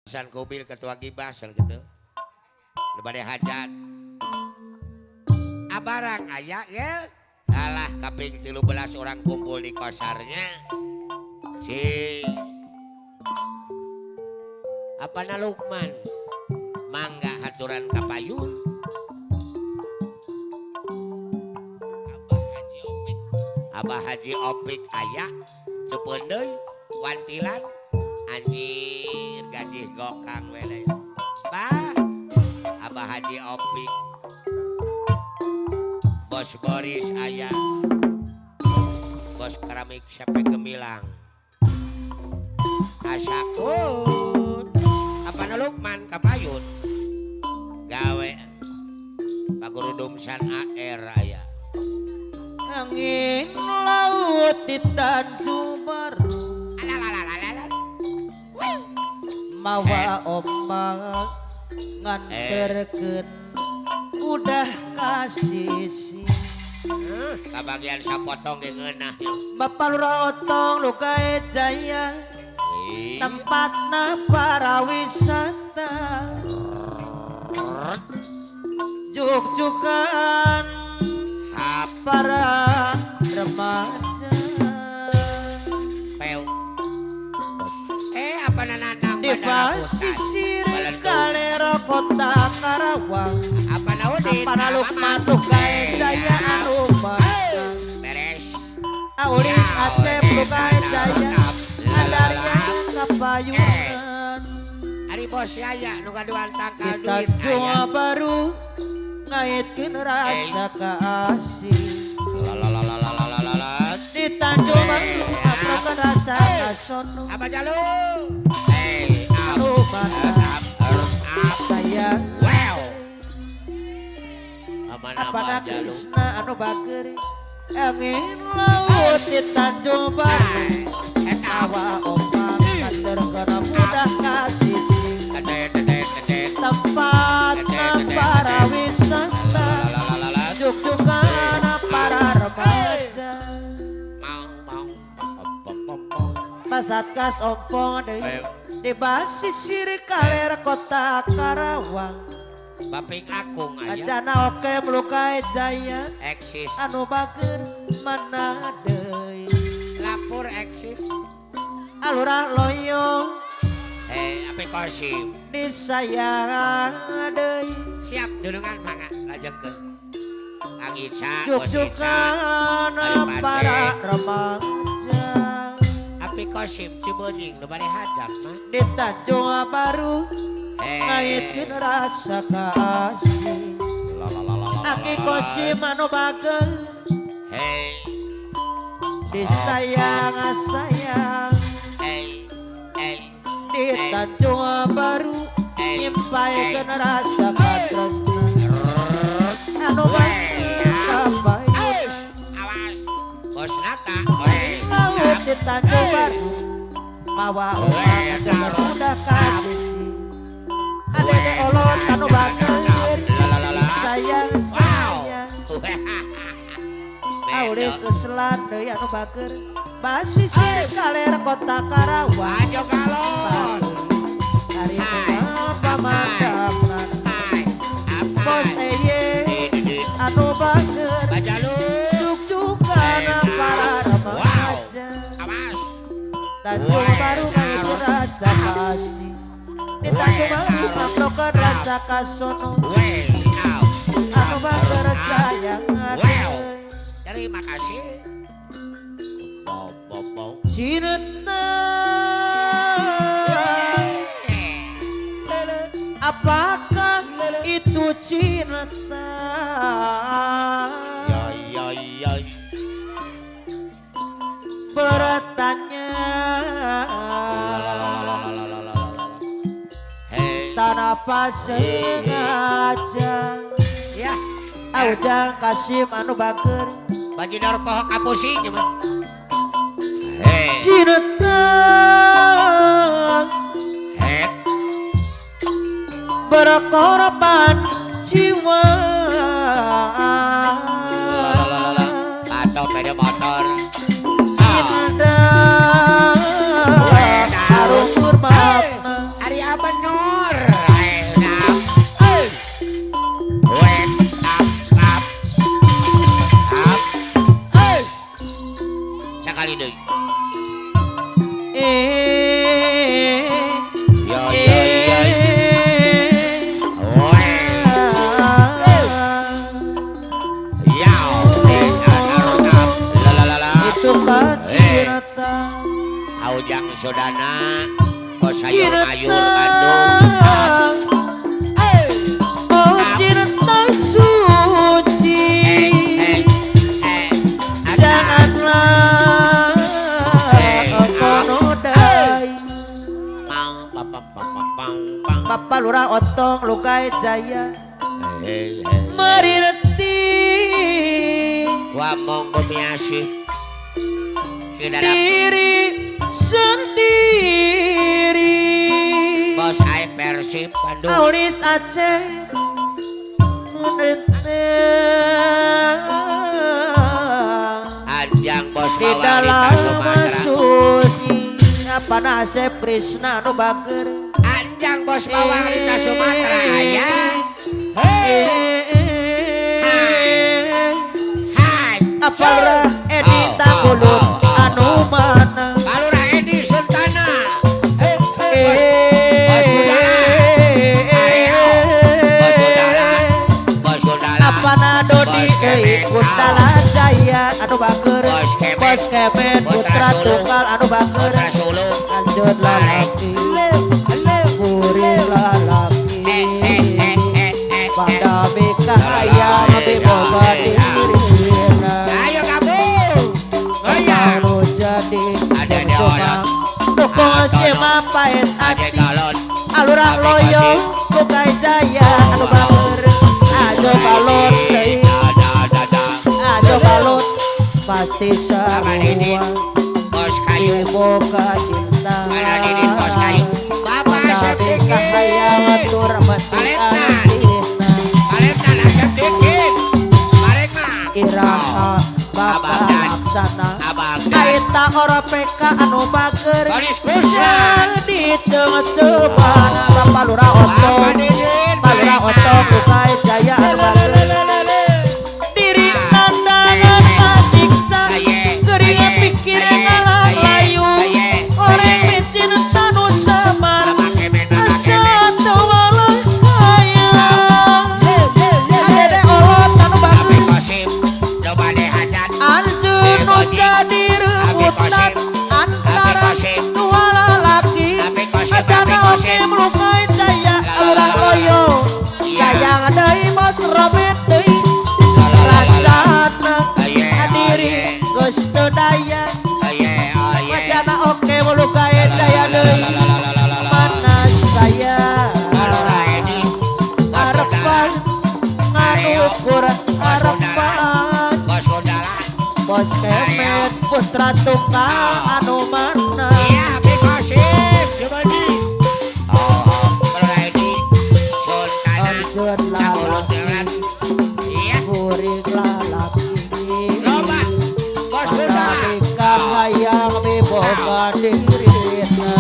San Kubil ketua Gibas gitu. Lebade hajat. Abarang aya ya. Alah kaping 13 orang kumpul di kosarnya. Si apana Lukman mangga haturan kapayun. Abah Haji Opik aya cepeuan deui wantilan anjir gaji gokang we. Bah Abah Haji Opik Bos Boris aya Bos Keramik Sampai Gemilang Asakut apana Lukman kapayun gawe Pagurudum San AR aya angin laut di Tanjung Baru mawa ombak nganterkeun udah kasih kabagian sapotong ge ngeunah Bapak Lurah Otong Lukai Jaya tempatna para wisata juk-jukan para remaja peu apa nanang di pasisir kalero kota Karawang apa naudin apa Lukman Lukai Jaya Aruman beres Aulis Acep Lukai Jaya Adarnya Kapayunan Ari bos aya nu gaduhan tangkal di duit Tanjung Baru ngaitkeun rasa kaasih di Tanjung Baru ngaprokeun rasa kasono apa jalu anu mantap sayang wow apana Krisna anu bageuri angin laut di Tanjung Baru awa ombak kanterkeun mudah kasih tempat para wisata juk-jukan para remaja Pasatkas ompong deui di basisir kaler kota Karawang Baping Akung aya acana oke Lukai Jaya eksis anu bageur mana deui lapor eksis Alurah Loyong api kosim disayang deui siap dudungan mangga lajengkeun Kang Ica juk-jukan para remaja api kosim Cibenying nu bade hajat mah di Tanjung Baru ngaitkeun rasa kaasih Aki Kosim anu bageur disayang-sayang di Tanjung Baru nyimpaikeun rasa katresna anu bageur kapayun awas bos nata laut di Tanjung Baru mawa ombak udah kasih adede olot anu bageur sayang-sayang Aulis Uslan deui anu bageur basisir kaler kota Karawang ajo galon hari pamandangan bos eye anu bageur bajalu juk-jukan para remaja awas Tanjung Baru ngaitkeun rasa kasih di Tanjung Baru ngaprokeun rasa kasono anu bageur sayang deui terima kasih cinta apakah itu cinta bertanya tanpa sengaja ya Ujang Kasim anu bageur bajidor poho kapusing mah cinta berkorban jiwa atau beda motor indah harum kurma Ari Aban kali deui. Yo yo yo. Itu kacirata Aujang Sodana Sayur Mayur Bandung. Oh cinta suci janganlah kau nodai Papa Lurah Otong Lukai Jaya mari reti Wa monggo miasih diri sendiri Bos Ai Persib Bandung. Aulis Aceh Anjang Bos di Bawang dalam Rita Sumatera. sunyi apa nasib Krishna nu bager Anjang Bos Bawang Rita Sumatera aya. Hai. Apalah Edi Tanggulun anu mana Kalura Edi Sultana. Bos Gundala. Apana Dodi Gundala Jaya anu bager Bos Kemen Putra Tunggal anu bager Putra Solo. lanjut lalaki kuring lalaki pada bika hayang lebih boga dirina Ayo kamu. Goyang. kalau jadi Ada di cuma orang. dukung si mapais Ada ati galon. alurah loyo Lukai Jaya anu bager ajo balon deui ajo balon pasti Abang Didin, sarua Bos Kayu. boga cinta Mana Didin Bos Kayu. Bapak Asep bika Dikit. hayang atur mati Kalentan. atina Kalentan Asep Dikit. Bareng mah. iraha bakal Abang Dan. laksana Abang Dan. aita ora PK anu bager Boris Kuslan. yang di tengah cobaan Bapak Lurah Otong Bapak Didin. Bapak Lurah Otong Lukai Jaya anu bager diri tandangan kasiksa geringan pikir ngalah layu orang micin tanu sabar asa tawalah kaya adede olot anu Tapi bager Kosim. Coba deh hadat. anjeun nu jadi rebutan antara dua lalaki adana oke Lukai Jaya Lurah Loyo sayang deui Bos Robert deui rasana hadiri geus teu daya adana oke Lukai Jaya deui mana saya harapan nganukur harapan Bos Gundala. Bos Kemet Putra Tunggal anu mana Iya, Abi Kosim. Coba di. Kalau Edi. Sultana. anjeun Mulut lalaki jalan. Iya. kuring lalaki Loba. Bos pada Gundala. nikah hayang miboga dirina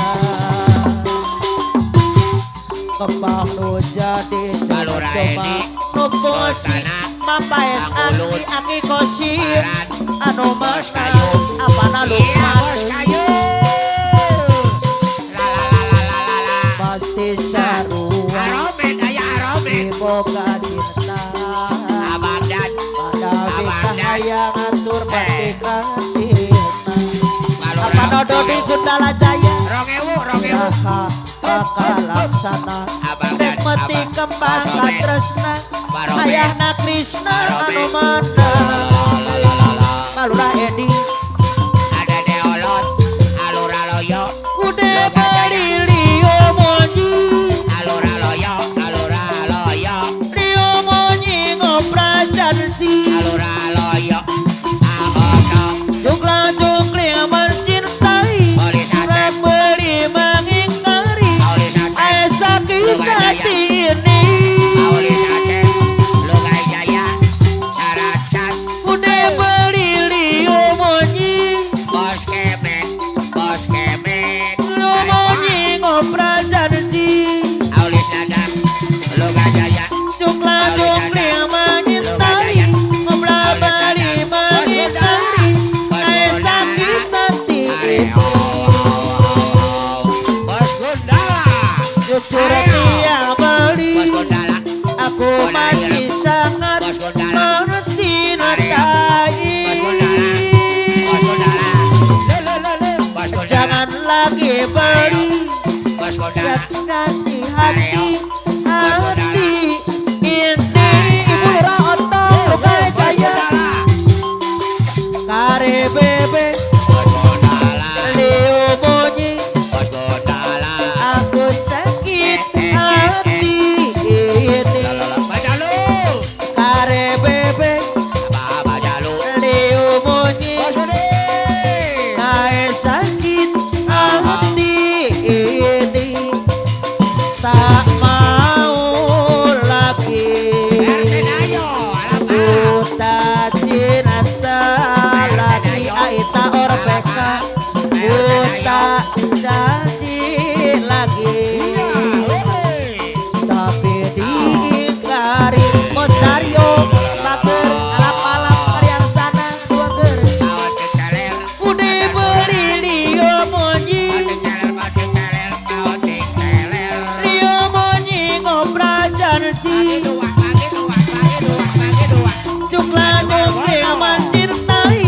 kembang nu jadi Kalau coba Raedi, nu kosi Sultana, mapaes Angulun, aki kosim Barat, anu Bos mana Kayu. apana Iya, Bos lupa Kayu. La la la la la la la. pasti sarua Aromen, aya aromen. miboga cinta Abang Dan. pada Abang nikah Dan. hayang atur mati kasih Kalau apana Dodi Gundala Jaya Rongewu. Iraha bakal laksana Abang Dan. Rek mati Abang. kembang Bos Romen. katresna Baromen. ayahna Krishna anu mana La la la la. Kalurah Edi Ada Deolot. Alura Loyo. udah beli Rio Monyi Alura Loyo. Alura Loyo. Rio Monyi ngopra janji Alura Loyo. Ahono. jungla jungling mencintai Boris Aceh. Rek beli mengingkari Boris Aceh. Aya sakit hati ini Aulis Aceh. Lugai Jaya. Syarat-syarat. lagi beli Bos Gondala. hati ini Ibu Lurah Otong Lugaya Jaya Kare Bebe Bos Gondala. Leo Monyi Bos Gondala. aku sakit hati ini Bajalu. Kare Bebe Bajalu. Leo Monyi Bos Udi. Kae sakit hati ini tak mau lagi Ayo, alam Uta cinta lagi aita orpeka Uta jadi lagi tapi diingkari Montario Bager alap-alap yang sana dua ger Udah beli Rio Monyi Rio Monyi ngobra janji Cukla cukli mancir tai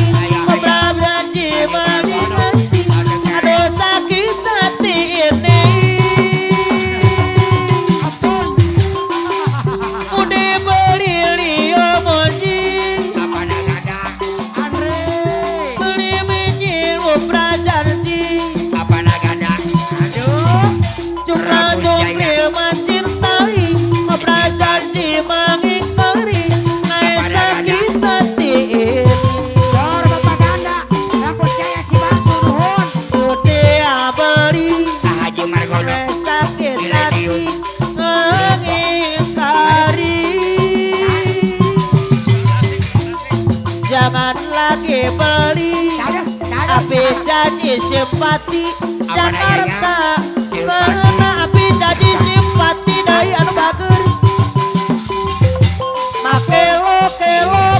Ngobra janji mandi nanti Aduh sakit hati ini Udah beli Rio Monyi Beli Monyi ngobra janji Cukla cukli mancir tai Ngobra janji mengingkari Naik sakit hati ini Udah beli naik sakit hati mengingkari Jangan lagi beli Api janji simpati Jakarta Mana api janji simpati dari anu bager Makelo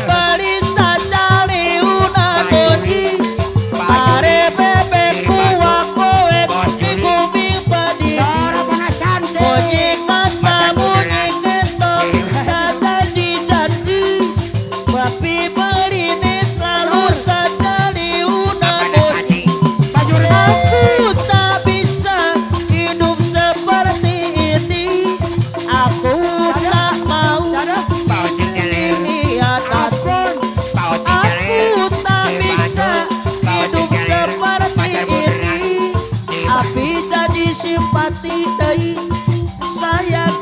beli saja liuna bodi Pare bebe kuwa kowe Kuming badi Bunyi kata bunyi ketong Janji Bapi beli ini selalu saja liuna bodi Aku tak bisa hidup seperti ini Aku tak mau iya takut Aku tak bisa hidup seperti ini Api jadi simpati dari sayang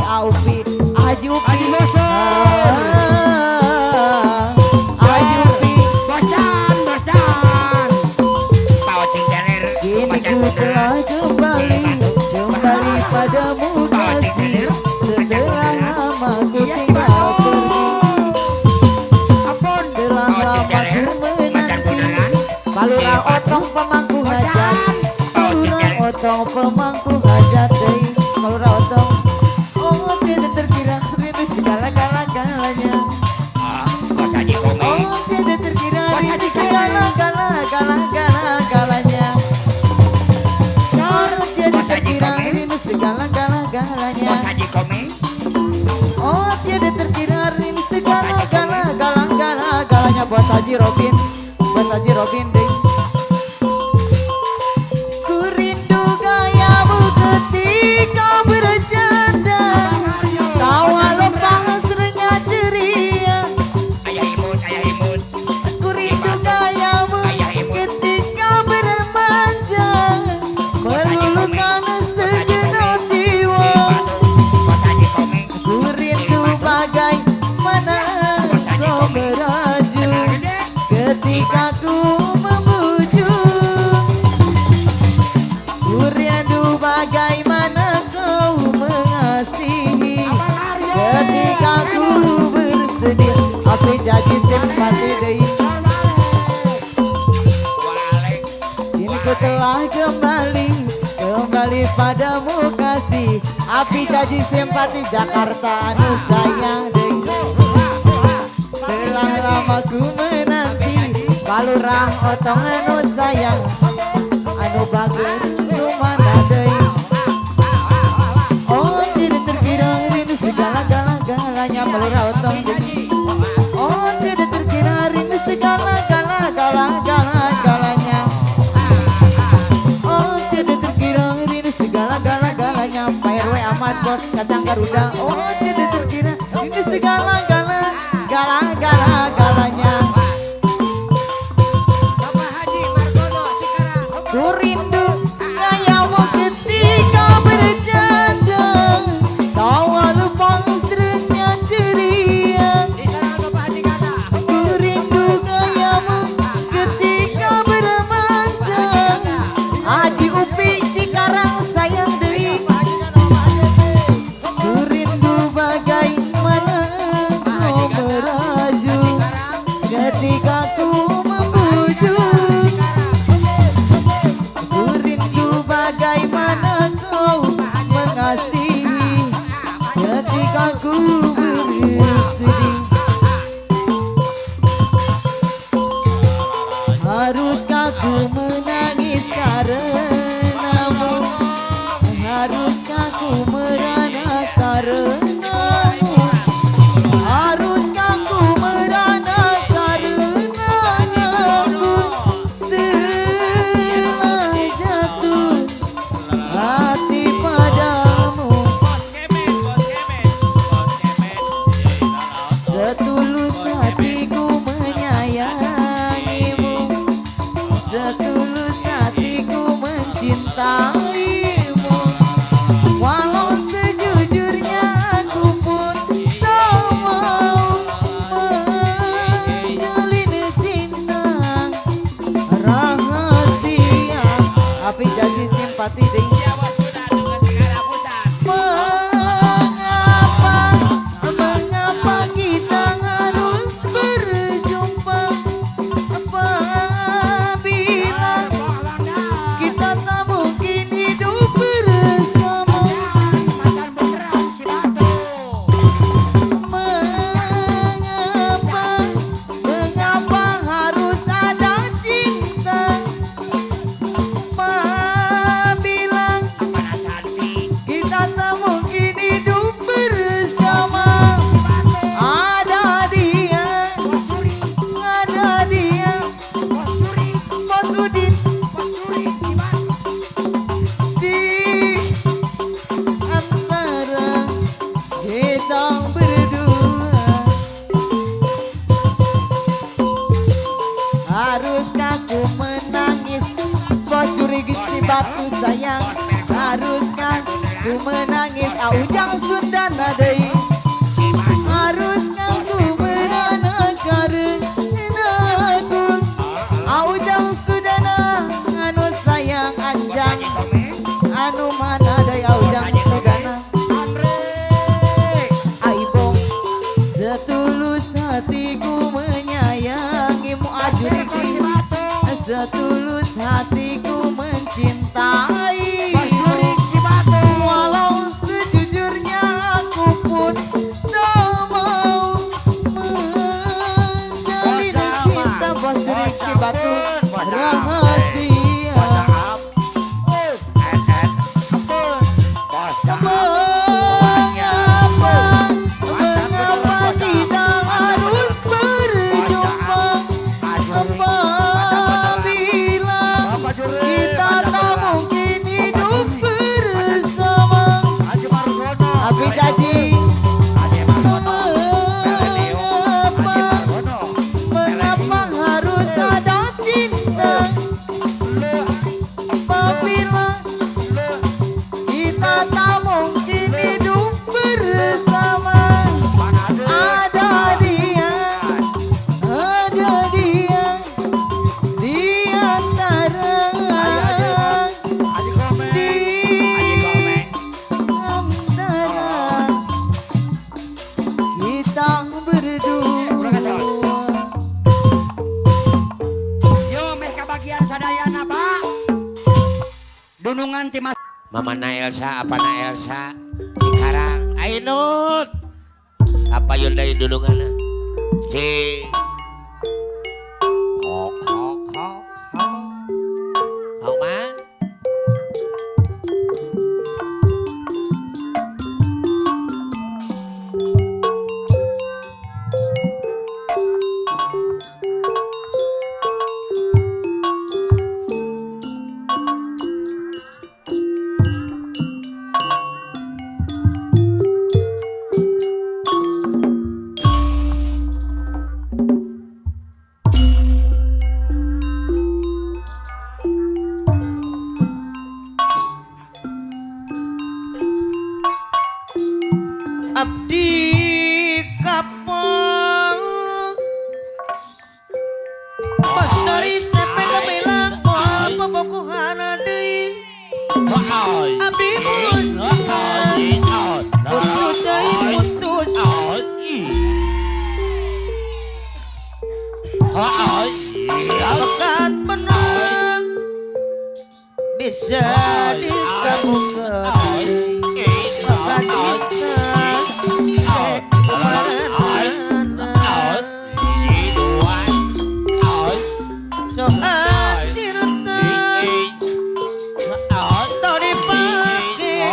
Aupi Haji Upi Haji Upi Kini ku telah kembali padamu kasih Setelah lama ku tinggal pergi Telah lama ku menanti Kalurang otong pemangku hajat Kalurang otong pemangku hajat Kalurang otong Oh tidak terkira serius segala-galanya Oh tidak terkira segala-galanya Oh tidak terkira rindu segala-galanya Oh tidak terkira rindu segala-galanya Bos Haji Robin deh Ku rindu gayamu ketika bercanda Tawa lepang sernya ceria Ku rindu gayamu ketika bermanja Meluluhkan segenap jiwa Ku rindu bagaimana kau meraju Ketika ku membujuk Ku rindu bagaimana kau mengasihi Ketika ku bersedih Api jadi simpati deh Kini ku telah kembali padamu kasih Api jadi simpati Jakarta anu sayang deh Telah lama ku menanti kalurah otong anu sayang anu bagus lumana deui oh tidak terkira rindu segala-galanya melurah otong oh tidak terkira rindu segala-galanya oh tidak terkira rindu segala-galanya Pak RW amat bos kacang Garuda oh tidak terkira rindu segala-galanya ku rindu gayamu ketika berjanjang tawa lupa serenya ceria ku rindu gayamu ketika bermanjang Haji Upi Cikarang sayang deui ku rindu bagaimana kau meraju ketika ku membujuk ku rindu bagaimana kau mengasihi ketika ku bersedih haruskah ku menangis karenamu haruskah ku merana karenamu haruskah ku merana karena aku telah jatuh hati padamu setulus hatiku menyayangimu setulus hatiku mencintaimu walau sejujurnya aku pun tak mau menjalin cinta rahasia tapi janji simpati ding mengapa kita harus berjumpa apabila kita tak mungkin hidup bersama mengapa harus ada cinta apabila kita tak mungkin hidup bersama ada dia Bos Udin di antara kita berdua haruskah ku menangis bos curiga batu sayang haruskah ku menangis Ujang Sundana deui haruskah ku merana karenaku Ujang Sundana anu sayang anjang anu mana deui Ujang Sundana Aibong setulus hatiku menyayangimu Ajuriki setulus hatiku mencintai walau sejujurnya aku pun tak mau menjalin cinta bos Juriki Batu rahasia mengapa kita harus berjumpa apabila kita tak mungkin hidup bersama tapi janji mengapa harus ada cinta apabila kita tak mungkin hidup bersama ada dia di antara kita berdua Yo meh kabagian sadayana Pak dunungan timas Mamana Elsa, apana Elsa Cikarang Ainut apa yun dari dulungan si abdi kapok bos dari sepe kebilang moal pebokuhan deui abdi bos putus deui putus pekat menang bisa disambungkan pekat soal cinta tau dipake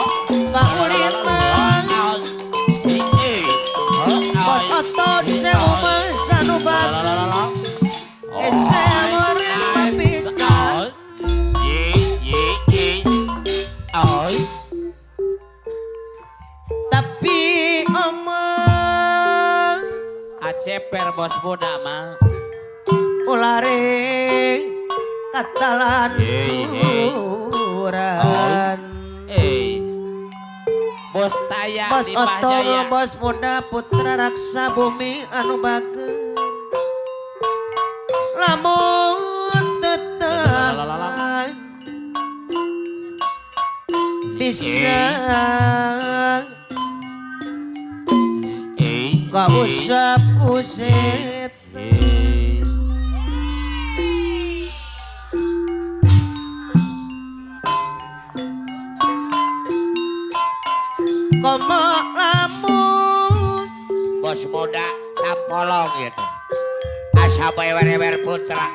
kaulina bos otot sewu masanu bakal saya morin mapisah tapi omong Aceper bos muda mah ulare katalan suran bos taya bos di otong Pajaya bos muda putra raksa bumi anu bager lamun tetep bisa kau usap kuset komo lamun bos muda tampolong gitu asa bae werewer putra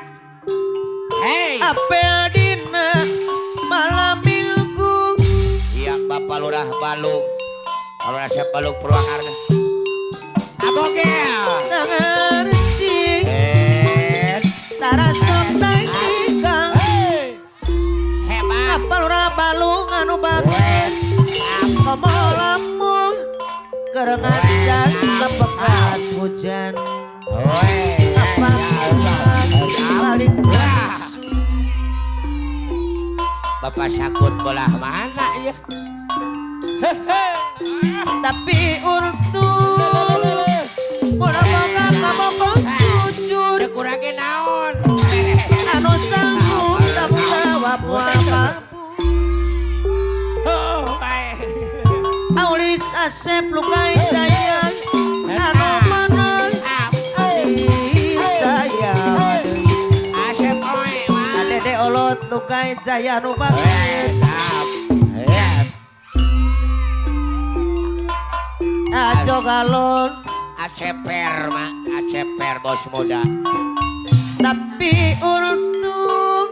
hei apel dina malam minggu iya bapak lurah balung lurah siap balung Purwakarta abogel ngerti tara sok naik ikang hebat apel ora balung anu bagus komo lamun kerengan dan kepekat hujan apa balik bapak sakut bola mana ya tapi untung bola-bola kamu kok jujur kurangin naon anu sanggup tak jawab apa aulis asep lukai sayang anu mana sayang asep oe adede olot lukai jaya anu banget ajo galon aceper mah aceper bos muda tapi untung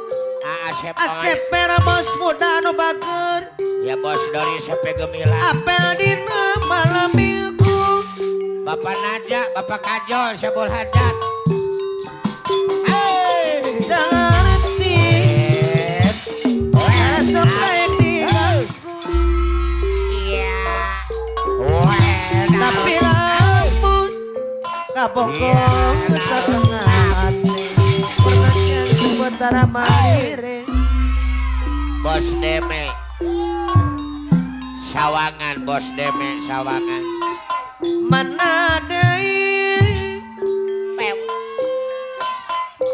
asep oe aceper bos muda anu bager ya bos dari sepe gemilang apel dina malam minggu bapak Naja bapak Kajol sebul hajat jangan ngerti resep lain di iya tapi lamun kabokong setengah hati pernah yang sebentar mahire bos Deme Sawangan bos Deme Sawangan mana deui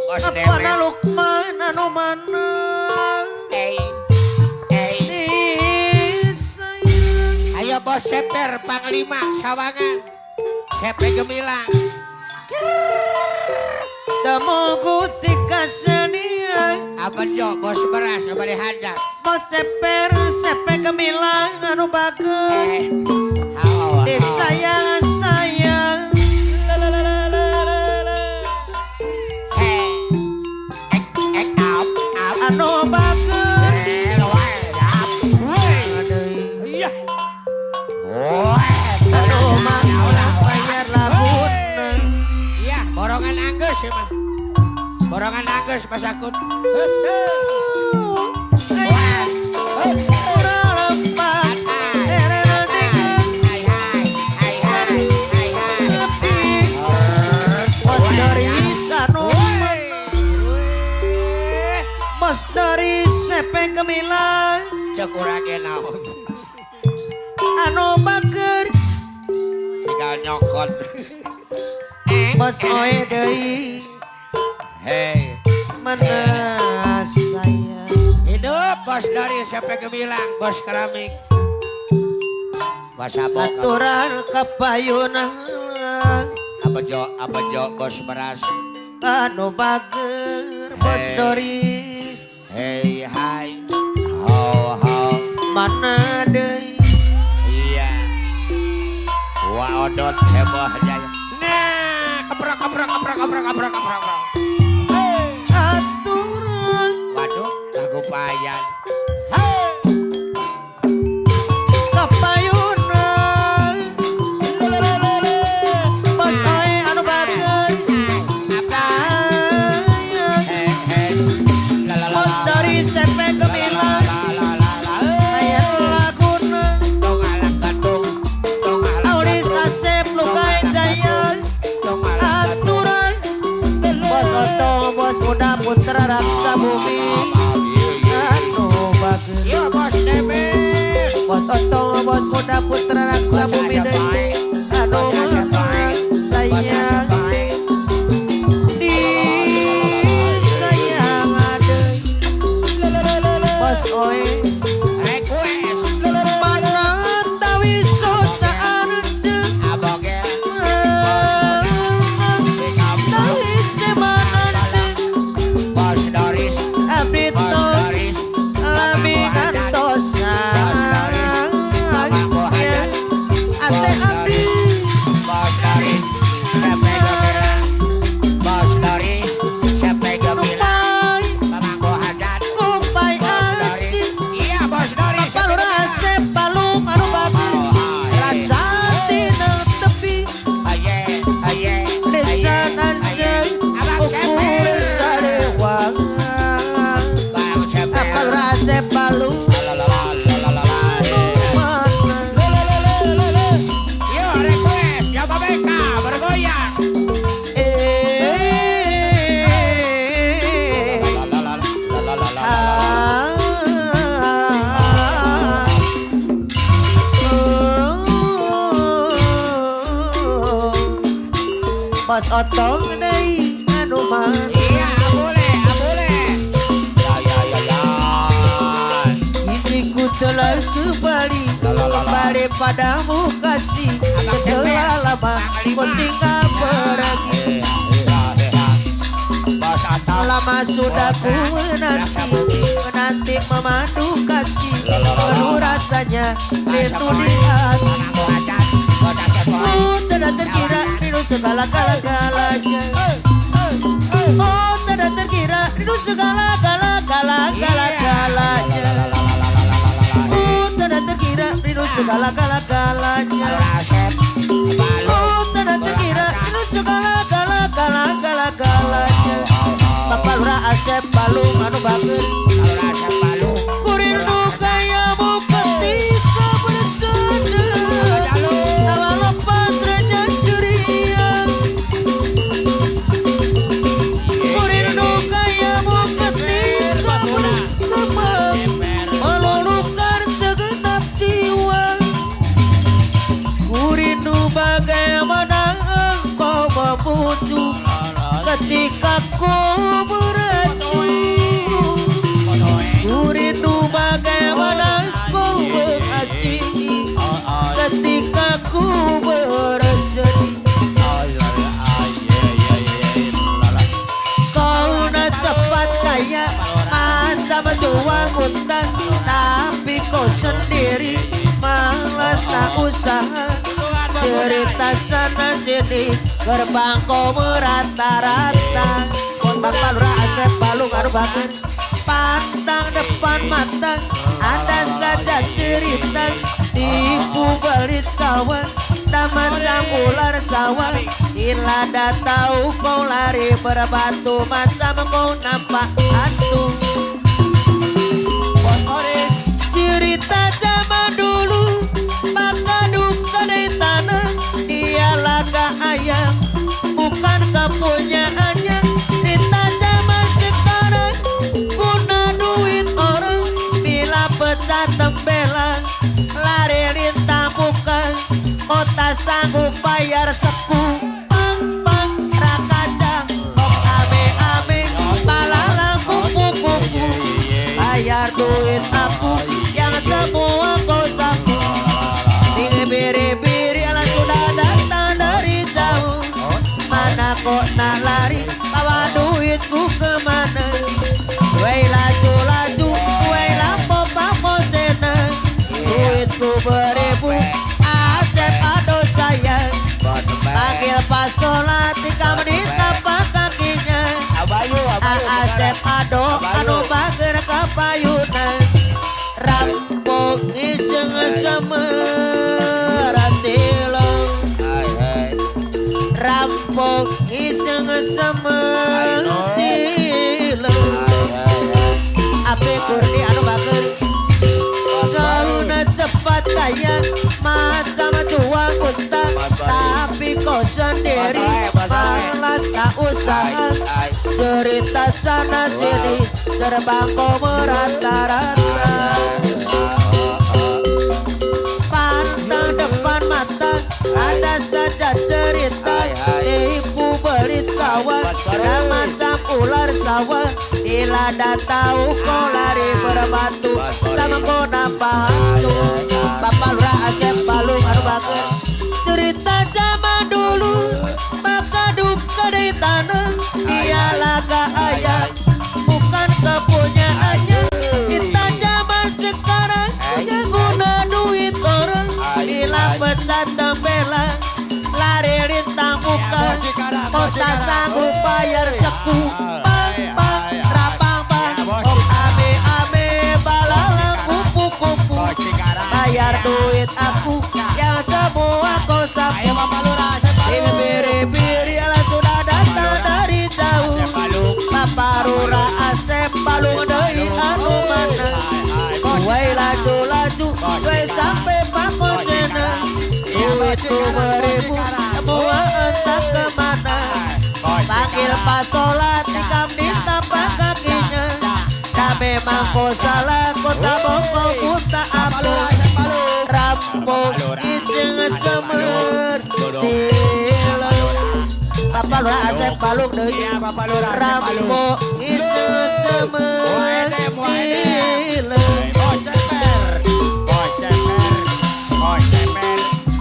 bos apa Deme Lukman anu mana sayang ayo bos Seper Panglima Sawangan Sepe Gemilang temu kutika sedia apa jo bos beras bari hadap bos seper sepe gemilang anu bagus hawa disayang sayang anu bagus iya anu mah bayar lagun iya borongan anggus ya mah borongan anggus Mas Akun bos dari sepe gemilang cekurangnya naon anu bager nyokot. Bos oe deui Hei, mana saya hidup bos dari siapa gemilang, bos keramik. Bos abok, aturan kapayunan apa jo, bos beras. anu bager Bos Hey. Doris Hei, hai, ho, mana deui iya. Wa odot heboh jaya. Nah, kaprak. aturan Waduh, lagu payan. kapayunan Bos oe anu bager sayang Hei, Bos Doris sepe gemilang aya laguna dong alang gadung, dong alang Aulis Asep Lukai Jaya aturan Bos Oto Bos Muda Putra Raksa Bumi anu bager Iya bos Demis. Bos Oto Bos Muda Putra Raksa Bumi deui anu sayang di sayang adeui Bos Oe Request mana tawi sotaan ceuk aboge tawi semanan ceuk bos Doris, abdi bos tong Doris, labi kantosan ate abdi bos Doris, siapa gemilang, bos Doris, siapa gemilang, upai pamangku hadat, upai bos Doris, asih iya bos Doris, siapa palura gemilang. asep palung anu bager rasa dina tepi Aye, desa nanjeng ukur sarewang bang siapa? palura asep palung Yo request, ya babeka bergoyang. Bos Otong deui anu mah Iya, boleh. Ya. hidriku telah kembali kembali padamu kasih telah lama ku tinggal pergi Bos Atau. lama sudah ku menanti memandu kasih penuh rasanya rindu di hati oh tidak terkira rindu segala-galanya oh tidak terkira rindu segala-galanya oh tidak terkira rindu segala-galanya oh tidak terkira rindu segala-galanya Bapak Lurah Asep Palung anu bager kurindu kayamu ketika bercanda tawa lepas reja ceria kurindu kayamu ketika bersama meluluhkan segenap jiwa kurindu bagaimana engkau membujuk ketika ku beracun kurindu bagaimana ku mengasihi ketika ku bersedih kau nak cepat kaya mata menjual utang tapi kau sendiri malas tak usaha cerita sana sini gerbang kau merata-rata Bapak Lurah Asep Palung anu bager pantang depan mata ada saja cerita tipu belit kawan taman ular sawah ilada tahu kau lari berbatu mata kau nampak hantu cerita zaman dulu maka duka di tanah dia laga ayam bukan kepunyaannya cerita zaman sekarang guna duit orang bila pecah tembelang lari lintang bukan kota tak sanggup bayar sepu pang pang rakadang kok ame ame balalang kupu kupu bayar duit aku yang semua kau sapu biri-biri ala sudah datang dari jauh mana kok nak lari bawa duitku kemana wei laju-laju wei lampu pako seneng duitku beribu Asep aduh sayang panggil pas sholat 3 menit tapak kakinya Asep aduh anu bager kapayunan rampok iseng semerantilo rampok iseng semerantilo api kurni anu bager gauna cepat kaya macam jual kunta tapi kau sendiri malas tak usaha cerita sana sini terbang kau merata-rata pantang depan mata ada saja cerita ibu belit kawan yang macam ular sawah bila dah tahu kau lari berbatu sama kau nampak hantu Bapak Lurah Asep Balung anu bager cerita zaman dulu maka duka di tanah dia laga ayah bukan kepunyaannya kita zaman sekarang hanya guna duit orang bila pecat tembela lari rintang muka kota sanggup bayar seku bang bang rapang bang om ame ame balalang kupu kupu bayar duit aku yang semua kau sapu biri-biri ala sudah datang dari jauh Bapak Lurah Asep Balung deui anu mana wei laju-laju wei sampai pako seneng duitku beribu semua entah kemana panggil pas sholat 3 menit tapak kakinya dah memang kau salah kota bokong kota apa rampok iseng semer Bapak Lurah Asep Balung deui rampok iseng semer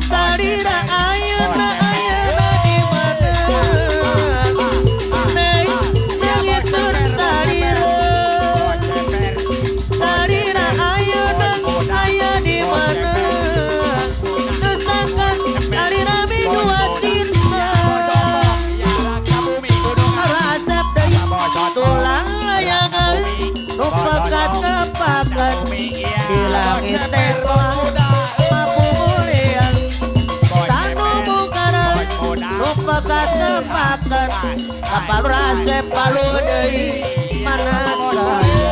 salira ayeuna di mana neng itu salira ayeuna aya di mana tersangka salira dua cinta Asep deui tulang layangan nupakat kepakan di langit terbang mampu mulia tanu bukaran nupakat kepakan Bapak Lurah Asep Balung deui mana saya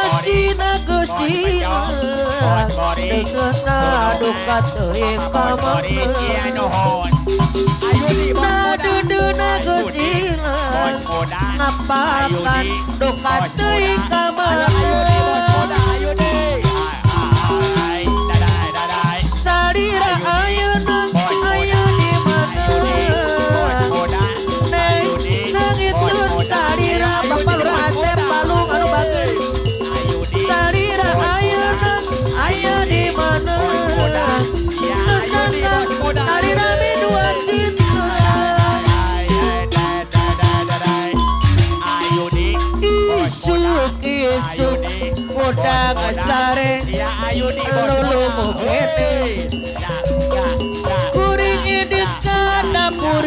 asina geusilan dekeuna duka teuing kamangeun duduna geusilan ngapakan duka teuing kamangeun salira ayeuna aya di mana neng itu salira Bapak Lurah Asep Balung anu bager salira ayeuna aya di mana tersangka salira dua cinta isuk muda ngasare lulu mukene kuring edit ka dapur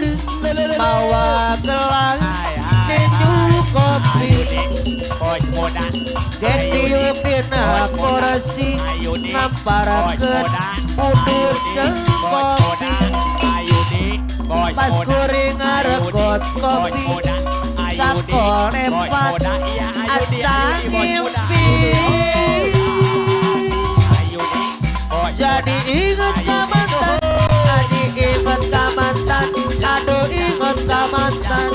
bawa gelang neju kopi getiup dina kursi ngamparakeun udur jeung kopi pas kuring ngaregot kopi sakol empat asa ngimpi jadi inget ka mantan adi inget ka mantan aduh inget ka mantan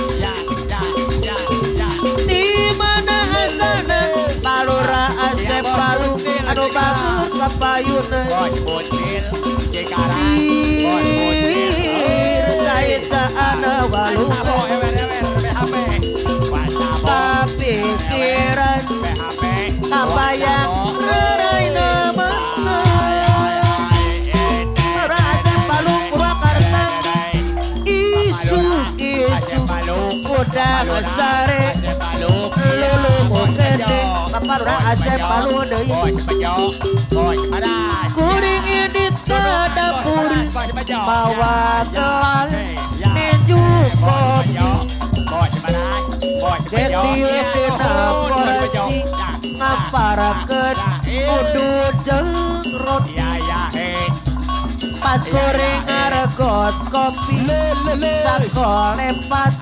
di mana asalna Pak Lurah Asep Balung anu bagus kapayuna Bos Budil Cikarang Bos Budil Saita ana waluka BHP Kapikiran BHP Kabayang Raina Mata Rasa Palung Purwakarta Isu Udah ngesare Lulu mukende Kaparura asep Palung deui Kuring ini tadapuri Mawa gelang Ninju kopi Getil dina korasi Ngaparakeun Kudu jeung roti Pas goreng ngaregot kopi Sakolepat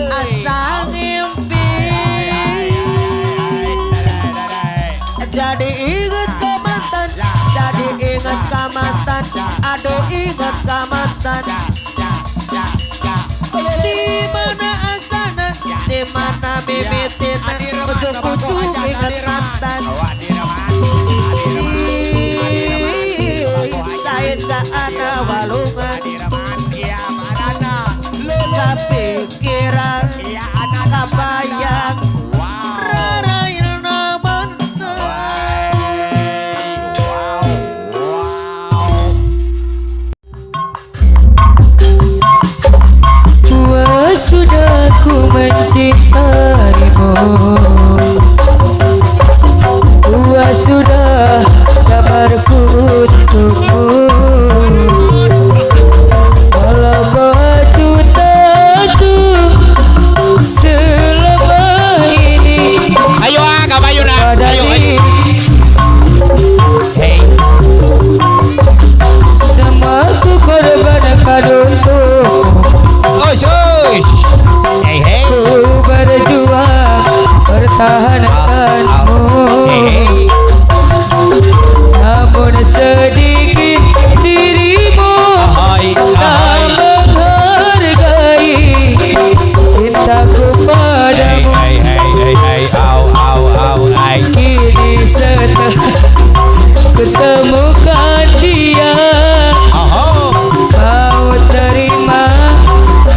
Asa ngimpi Jadi inget ke mantan Jadi inget ke mantan Aduh inget ke mantan Di mana asana Di mana mimitin Pucuk-pucuk inget mantan Lain ke ana walungan Kepikiran Kabayang Raraina mantan Sudah ku mencintaimu Gua sudah sabarku untukmu Walau kau acuh-acuh selama ini Ayo kabayuna. pada Ayo. diri Hey. Semua ku korbankan untukmu Oh shush. Hey hey. Ku berjuang pertahankanmu Hey. Namun sedikit dirimu tak menghargai cintaku padamu Kini setelah ketemukan dia Mau terima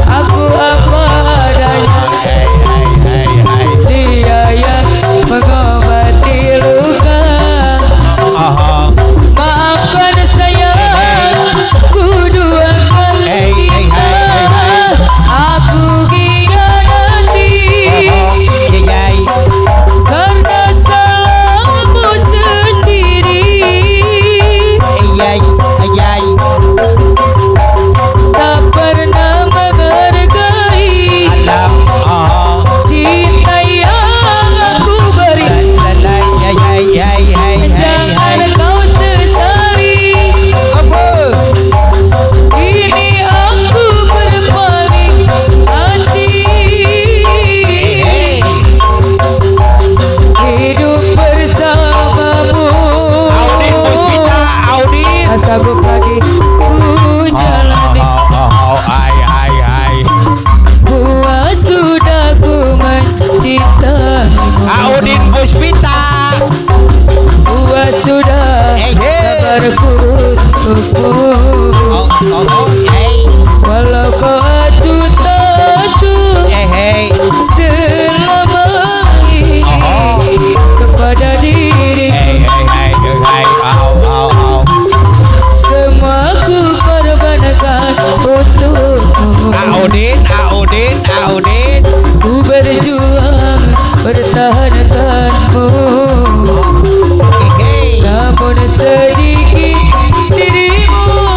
aku apa adanya Dia yang mengobati luka Maafkan saya ku duakan cinta Aku hianati karena salahmu sendiri Tak pernah menghargai cinta yang aku beri Jangan kau sesali Ini aku berpaling hati Hidup bersamamu Audin Puspita, Audin. Asagu pagi ku jalani Gua sudah ku mencintaimu Audin Puspita. Gua sudah sabarku untukmu Hey. Walau kau acuh-acuh selama ini kepada diriku Semua ku korbankan untukmu Audin. Ku berjuang pertahankanmu Hey. Namun sedikit dirimu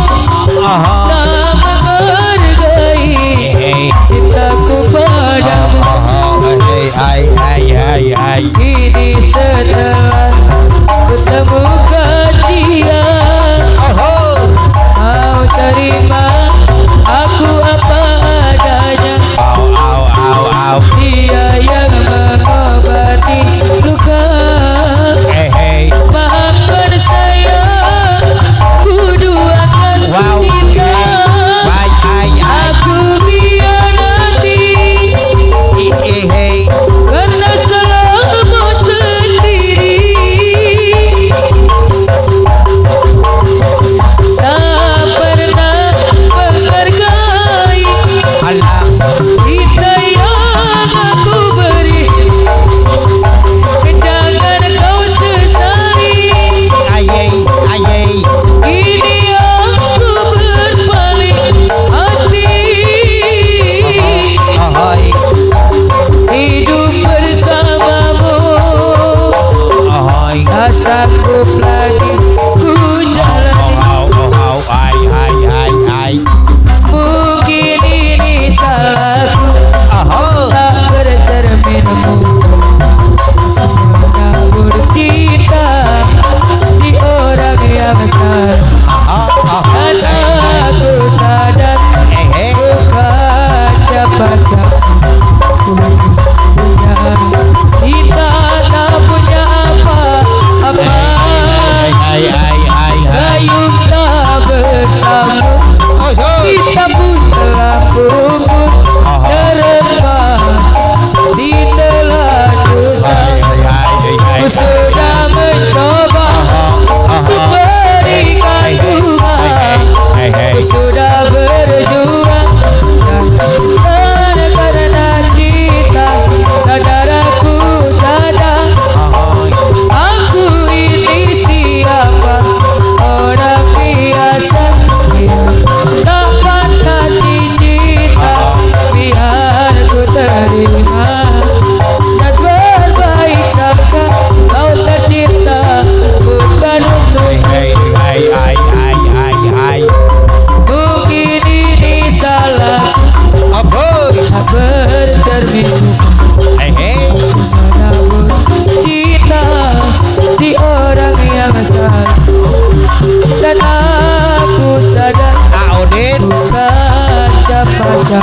cinta,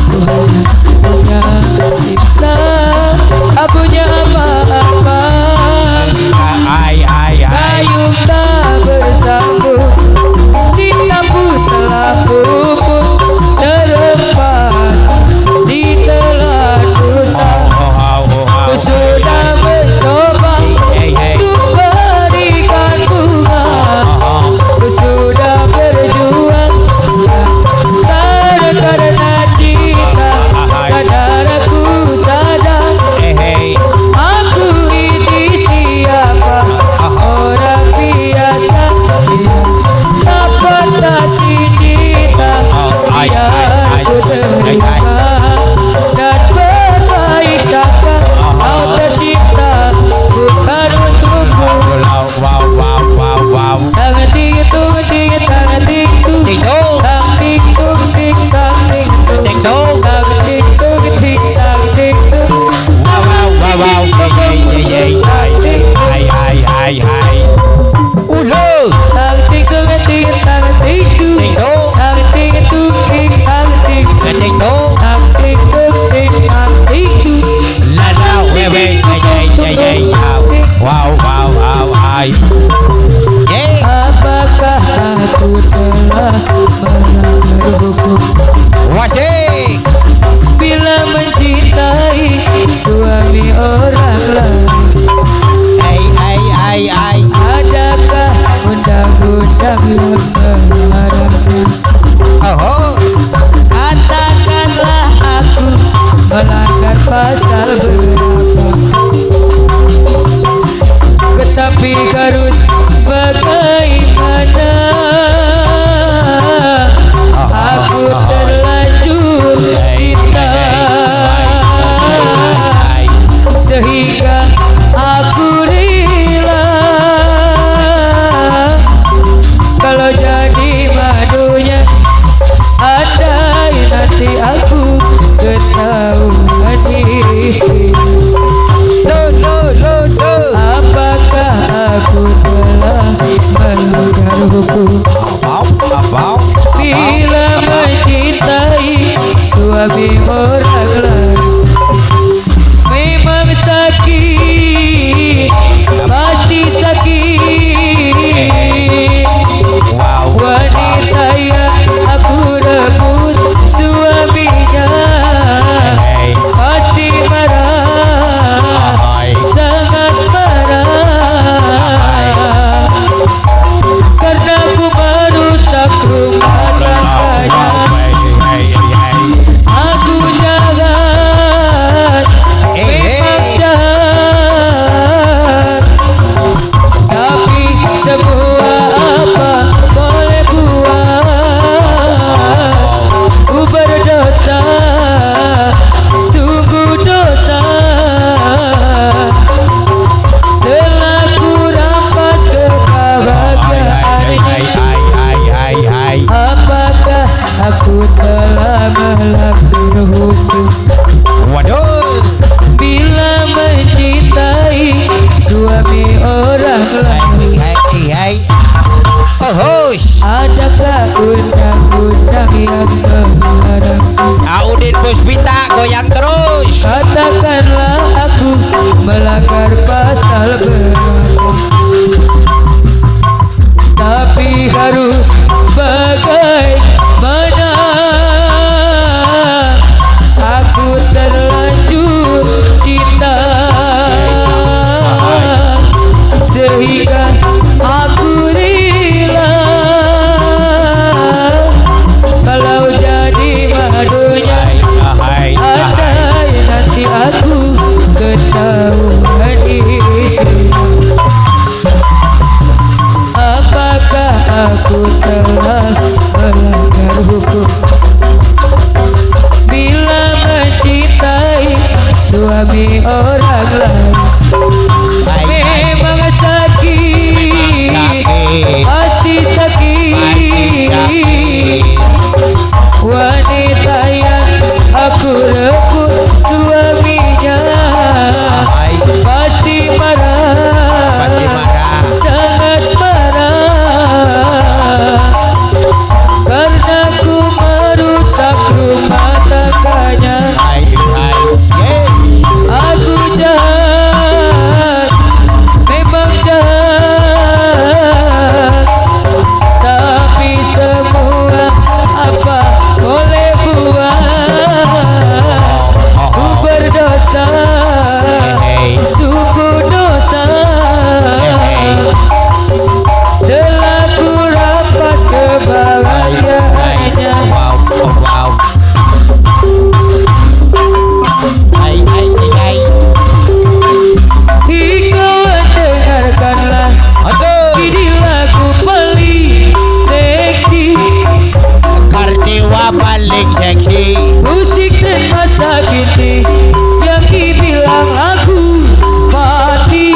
ku hanya punya cinta, tak punya apa-apa. Gayung tak bersambung, cintaku telah pupus, terlepas di telan dusta. Ku sudah mencoba untuk berikan bunga, ku sudah berjuang karena cinta. Sadar aku sadar, aku ini siapa, orang biasa yang tak patah cinta. Biar ku terima dan berbaik sangka, kau tercipta bukan untukku. Tangan tinggi tinggi, tangan tinggi, tangan tinggi, tangan tinggi, tangan tinggi, tangan tinggi. Apakah aku telah melanggar hukum bila mencintai suami orang lain? Adakah undang-undang yang melarangnya? Katakanlah aku melanggar pasal berapa, tetapi harus bagaimana? Aku terlanjur cinta sehingga aku rela kalau jadi madunya. Andai nanti aku ketahuan istri, apakah aku telah melanggar hukum bila mencintai suami orang lain? Memang sakit, pasti sakit. Wanita yang aku rebut suaminya pasti marah, sangat marah, karena aku merusak rumah tangganya. Aku jahat, memang jahat, tapi semua apa boleh buat. Ku berdosa, sungguh dosa, telah ku rampas kebahagiaannya. Apakah aku telah melanggar hukum bila mencintai suami orang lain? Adakah undang-undang yang melarang? Audin Puspita goyang terus. Katakanlah aku melanggar pasal berapa, tapi harus bagaimana? Aku terlanjur cinta sehingga aku rela kalau jadi madunya. Andai nanti aku ketahuan istri, apakah aku telah melanggar hukum bila mencintai suami orang lain? Memang sakit, pasti sakit. Wanita yang aku rebut suaminya pasti marah, sangat marah, karena ku merusak rumah seksi. Musik dan masa kini yang dibilang lagu mati.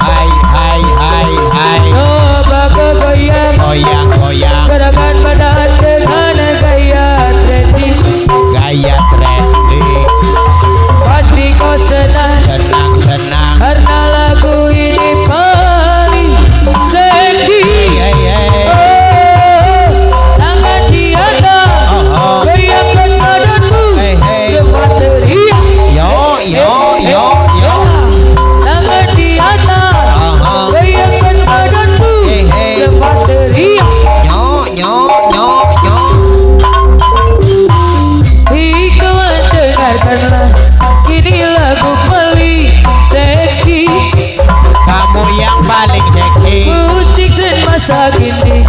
Hai hai hai hai. Coba kau goyang, Goyang goyang. gerakan badan dengan gaya trending. Gaya trending. Pasti kau senang Senang senang. karena lagu ini paling seksi. Hey hey. Oh, tangan di atas, Oh. goyangkan badanmu, Hey, hey. cepat teriak. Yo yo yo yo. Tangan di atas, Oh. goyangkan badanmu, Hey, hey. cepat teriak. Yo yo yo yo. Kawan dengarkanlah, ini lagu paling seksi. Kamu yang paling seksi. Musik dan masa kini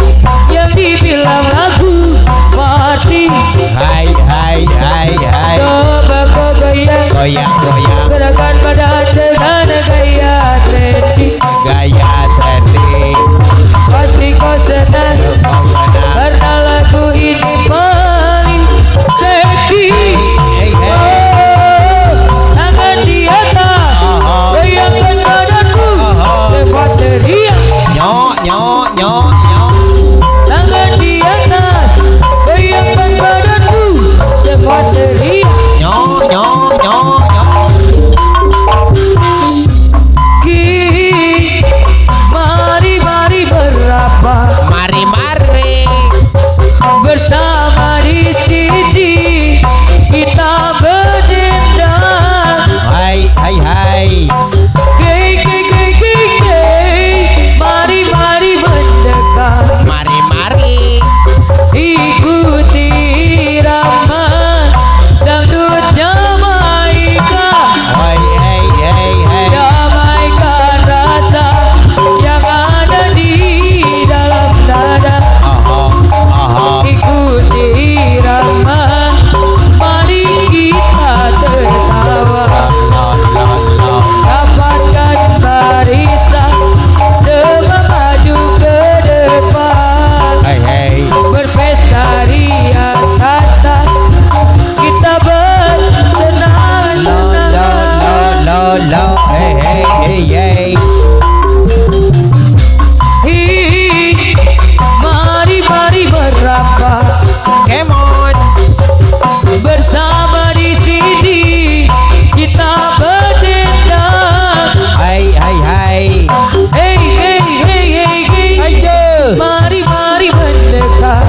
yang dibilang lagu mati. Hai hai hai hai. Coba kau goyang, Goyang goyang. gerakan badan dengan gaya trending. Gaya trending. Pasti kau senang Kau senang. karena lagu ini paling seksi. Hey hey. Oh, tangan di atas, Oh. goyangkan badanmu, Oh. cepat teriak. Nyo nyo nyo nyo. Tangan di atas, goyangkan badanmu, cepat teriak. Nyo nyo nyo nyo. Kini, mari mari berapa Mari mari. bersama di sini kita berdendang. Hai hai hai. Gay gay gay gay gay, mari mari mendekat, Mari mari. ikuti irama dangdut Jamaika. Hai hai hai hai. Damaikan rasa yang ada di dalam dada. Oh oh. Ikuti irama, mari kita tertawa. Lo lo lo. Dapatkan barisan, semua maju ke depan. Hai hai. Berpesta ria santai, kita Lo lo bersenang-senang. lo lo. Hey hey hey hey. Hi, mari mari berapa Come on. bersama di sini kita berdendang. Hai hai hai. Hey hey hey hey hey, Ayo. mari mari mendekat,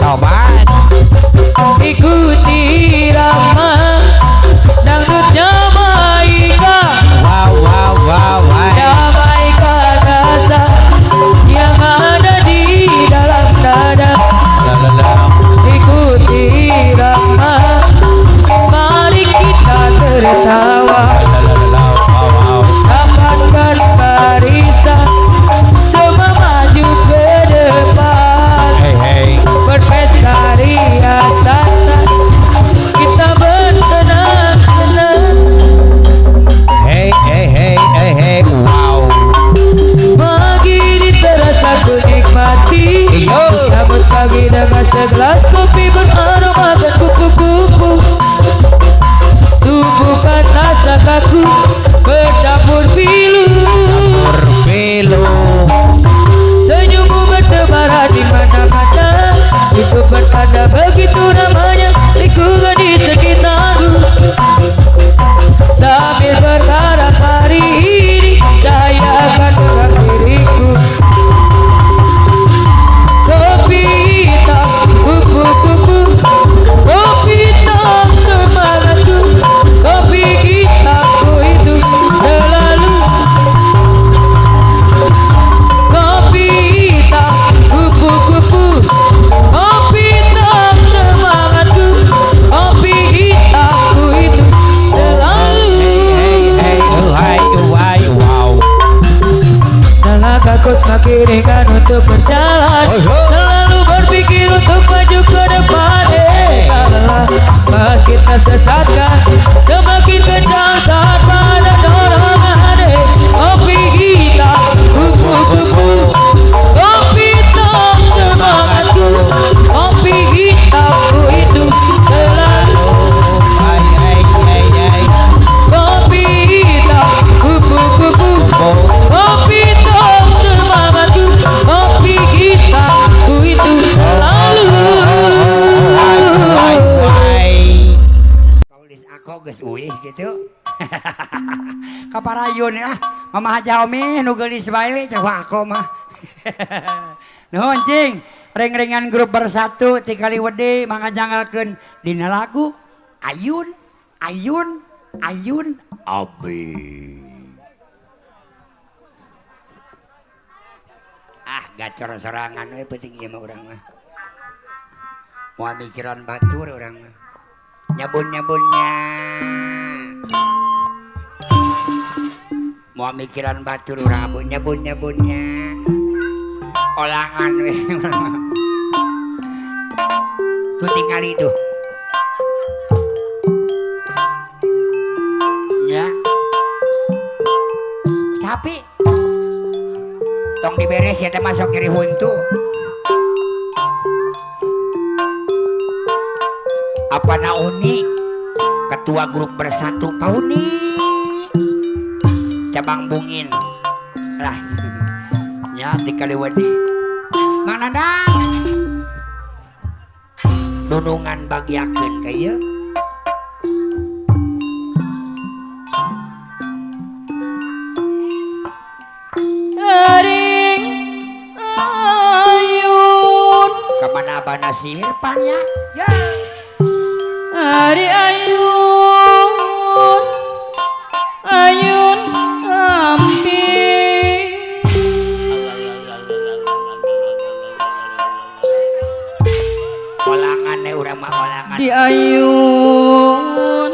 Tobat. ikuti irama dangdut Jamaika. Wow wow wow. Hai. Damaikan rasa yang ada di dalam dada. Lo lo lo. Ikuti irama, mari kita tertawa. Lo lo lo. Wow wow. Dapatkan barisan, semua maju ke depan. Hey hey. Berpesta ria santai, kita bersenang-senang. Hey hey hey hey hey. Wow. Pagi ini terasa ku nikmati, Iyo. sambut pagi dengan segelas kopi beromakan kupu-kupu. Tubuhkan rasa kaku bercampur pilu. Berbelu. Senyummu bertebaran di mana-mana, itu bertanda begitu namanya lingkungan di sekitarku. Sambil berharap hari ini cahaya akan menghampiriku. Kopi hitam, bubuk kaparayun ya. Mama Jaomi nu geulis bae cek wako mah. Nuhun cing, ring-ringan grup bersatu ti Kaliwede mangajanggalkeun dina lagu Ayun, Ayun, Ayun Abi. ah gacor sorangan we penting ieu mah urang mah. Moal mikiran batur urang mah. Nyabun-nyabunnya. Moal mikiran batur urang abun nyabun-nyabunnya. Olangan we. Tuh tinggal itu. Ya. Sapi. Tong diberes ya teh masuk kiri huntu. Apa na Uni? Ketua grup bersatu Pauni. Cabang Bungin. Lah. Ya di Kaliwadi. Mang Nandang. Nunungan bagiakeun ka ieu. Aring ayun Kamana abana sihir pannya? Ya. Ari ayun ayun ampi Olangan urang mah olangan. di ayun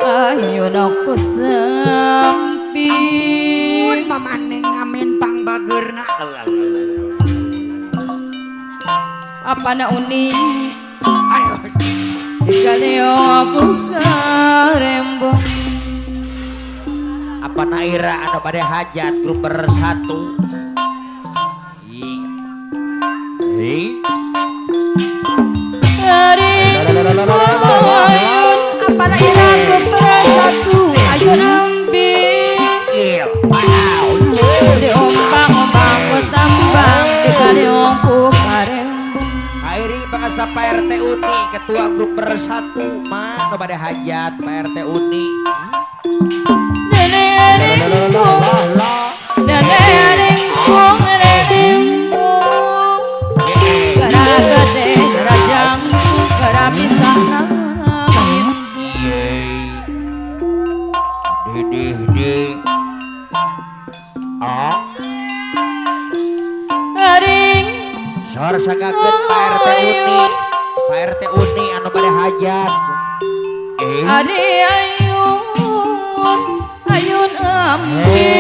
ayun aku sampi Mamaning ngamen pangbageurna. apa na Uni Ayo. dikaleo aku karembong Apa naira anu bade hajat grup bersatu. dari ayun apa na iraku bersatu ayun ampi di ompang-ompang ku tambang dikaleo aku karembong Airi bangsa Pak RT Uni ketua grup bersatu mah anu bade hajat Pak RT Uni. Sor sagakeun Pak RT Uni. Pak RT Uni anu bade hajat. Adi ayun ayun ampi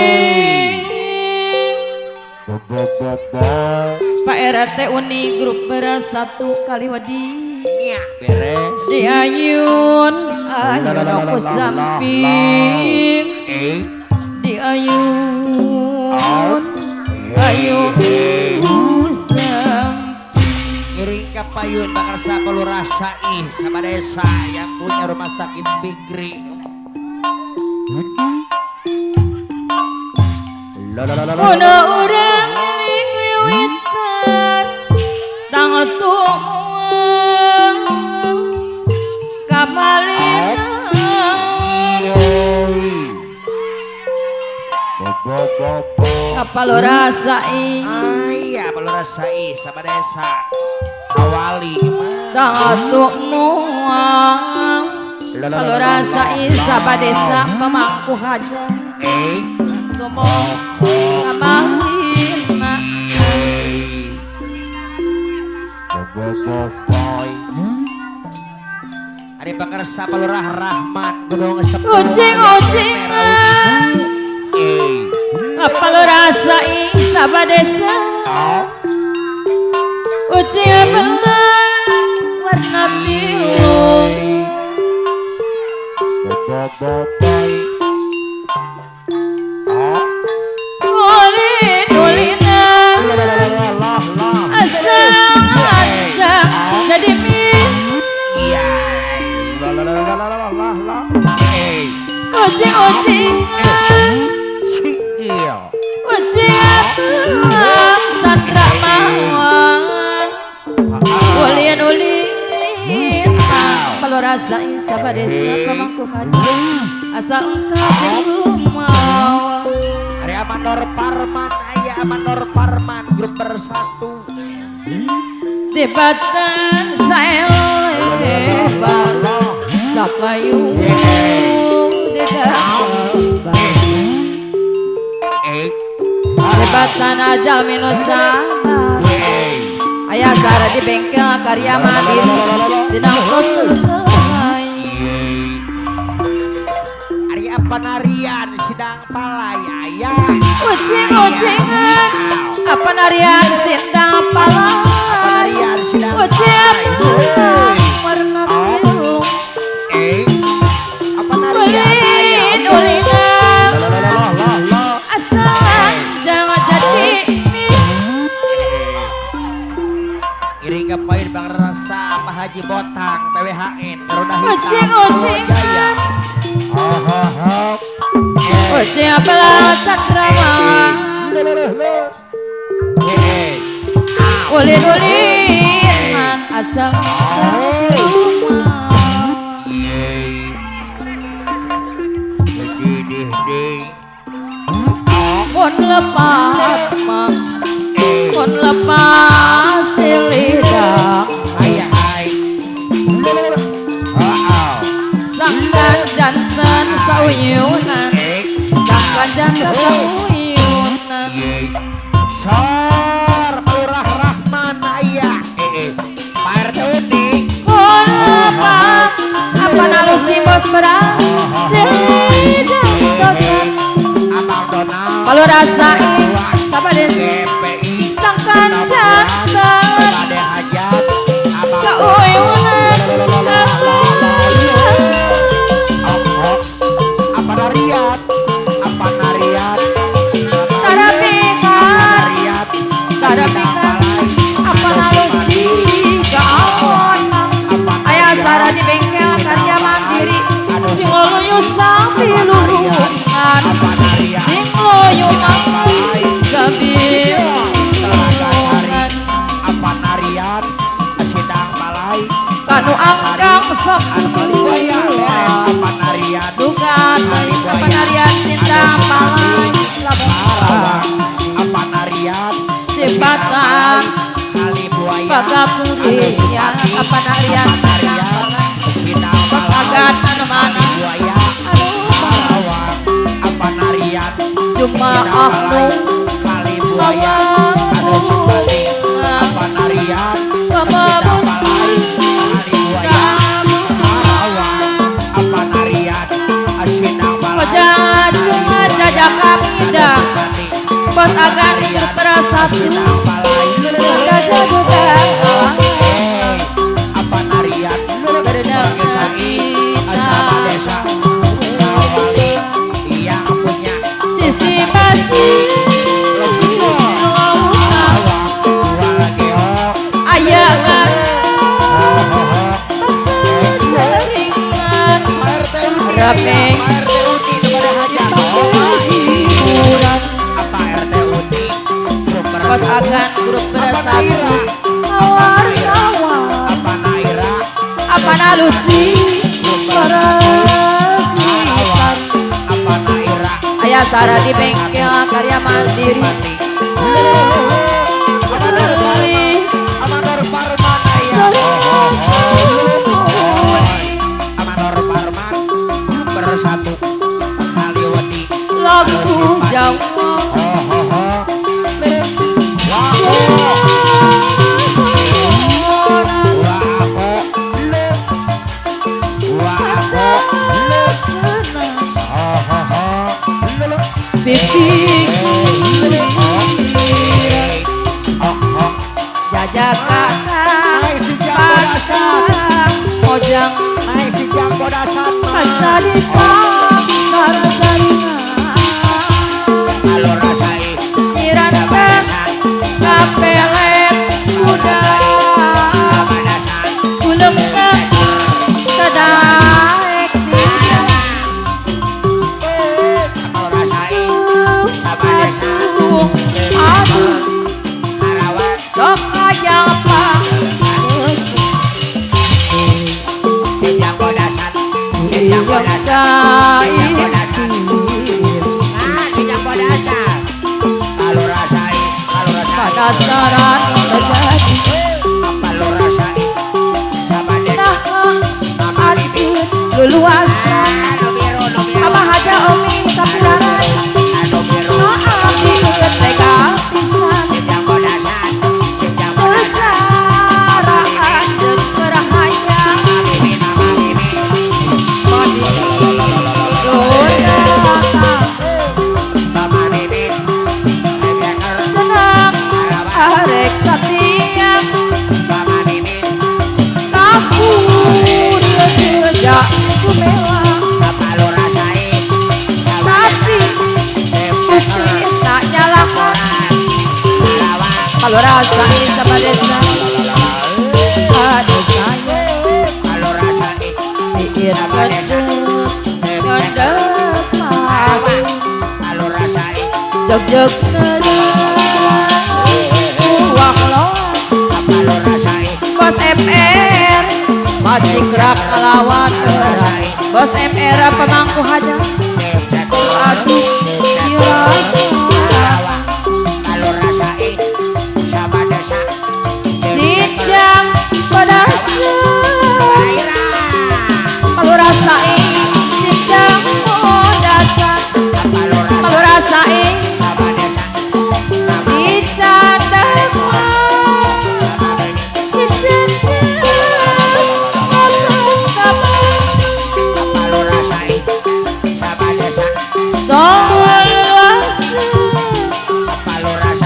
Pak RT Uni grup bersatu Kaliwadi Iya, beres. di ayun ayun aku samping di ayun ayun aku samping Iring ka payun bakal sa pelurasai sama desa yang punya rumah sakit Fikri. Una orang iling wiwitan tanggal tuang kamalina kapal rasai Iya pelurasai sama desa awali tanggal tuang kalau rasai sabah desa pemangku haja ngomong kamalina Ari pakarsa pelurah Rahmat Gunung Sepuluh ucing-ucingan apa lo rasai sabah desa ucing belang warna biru ulin-ulina asal aja jadi ucing-ucingan ucing belang Sandra Mawang ulin-ulin kalau rasai sabah desa pemangku haji asa engkau jeung rumah. Ari Amandor Parman aya Amandor Parman grup bersatu. Debatan saelebar sapayung debatan ajal minus sabar aya sara di bengkel karya mandiri dina terus Ari Panarian sidang palai aya ucing-ucingan apa narian sindang palai Panarian sidang ucian palai warna biru Panarian ulin asal jangan jadi iring kepain Bang Rasa Pak Haji Botang PWHN Garuda Hitam ucing-ucingan ucing apalah cakrawala ulin-ulinan asal pun lepas pun lepas lidah sangkan jantan sauyunan sangkan jantan sauyunan Sor Lurah Rahman aya Pak RT Undi pun lepas apa nalusi bos berhasil lidah dosa Abang Donald kalau rasain apa deh GPI sangkan jantan Ade Hajat Abang sauyunan Apa Nariat tarapikan Nariat tarapikan apa nalusi gaon ayah sara di bengkel karya mandiri sing loyo sambil lurungan Apa Nariat sing loyo sambil lurungan Apa Nariat Sidang Palai kanu angkang sok Buaya Leren Apa Nariat sukan apa narian cinta palai Parawang Apa Nariat debatan Kali Buaya pagapurian apa narian Sidang pas Palai agat anu mana Buaya Parawang Apa Nariat cuma aku Kali Buaya Ada Sukani Apa Nariat Sidang Palai Kali Buaya Parawang Apa Nariat Sidang Palai Wajah jajak kamida bos agar berperasatu Sidang Palai gajah juga Apa Nariat Mengesaki Asama Desa Awali yang punya sisi masih ayah seringan rapeng bos agan grup bersatu awal-awal apa nalusi peragitan ayah sara di bengkel karya mandiri Amanor Parman Amanor Parman bersatu Kaliwadi lagu jauh Bibi jajak kakak mojang masa di pasar jaringan nyirakan kapelet kuda kulengkan kedaek aduh sok aja apa yang sasaran terjadi. Apa lo rasain sama desa? Nah, hati leluasa. Apa aja Omi kapiraran. Maaf diuget tega pisan. Percaraan dan perahaya. Mandi tenang arek setia. Kabur sejak mewah. Tapi bukti tak nyalakan. Kalau rasain sama desa ada saya pikir ngedep masih jog-jog uang lo bos MR majik rak lawan bos MR pemangku haja aduh dirasa sidang pedasa kalau rasain sidang pedasa kalau rasain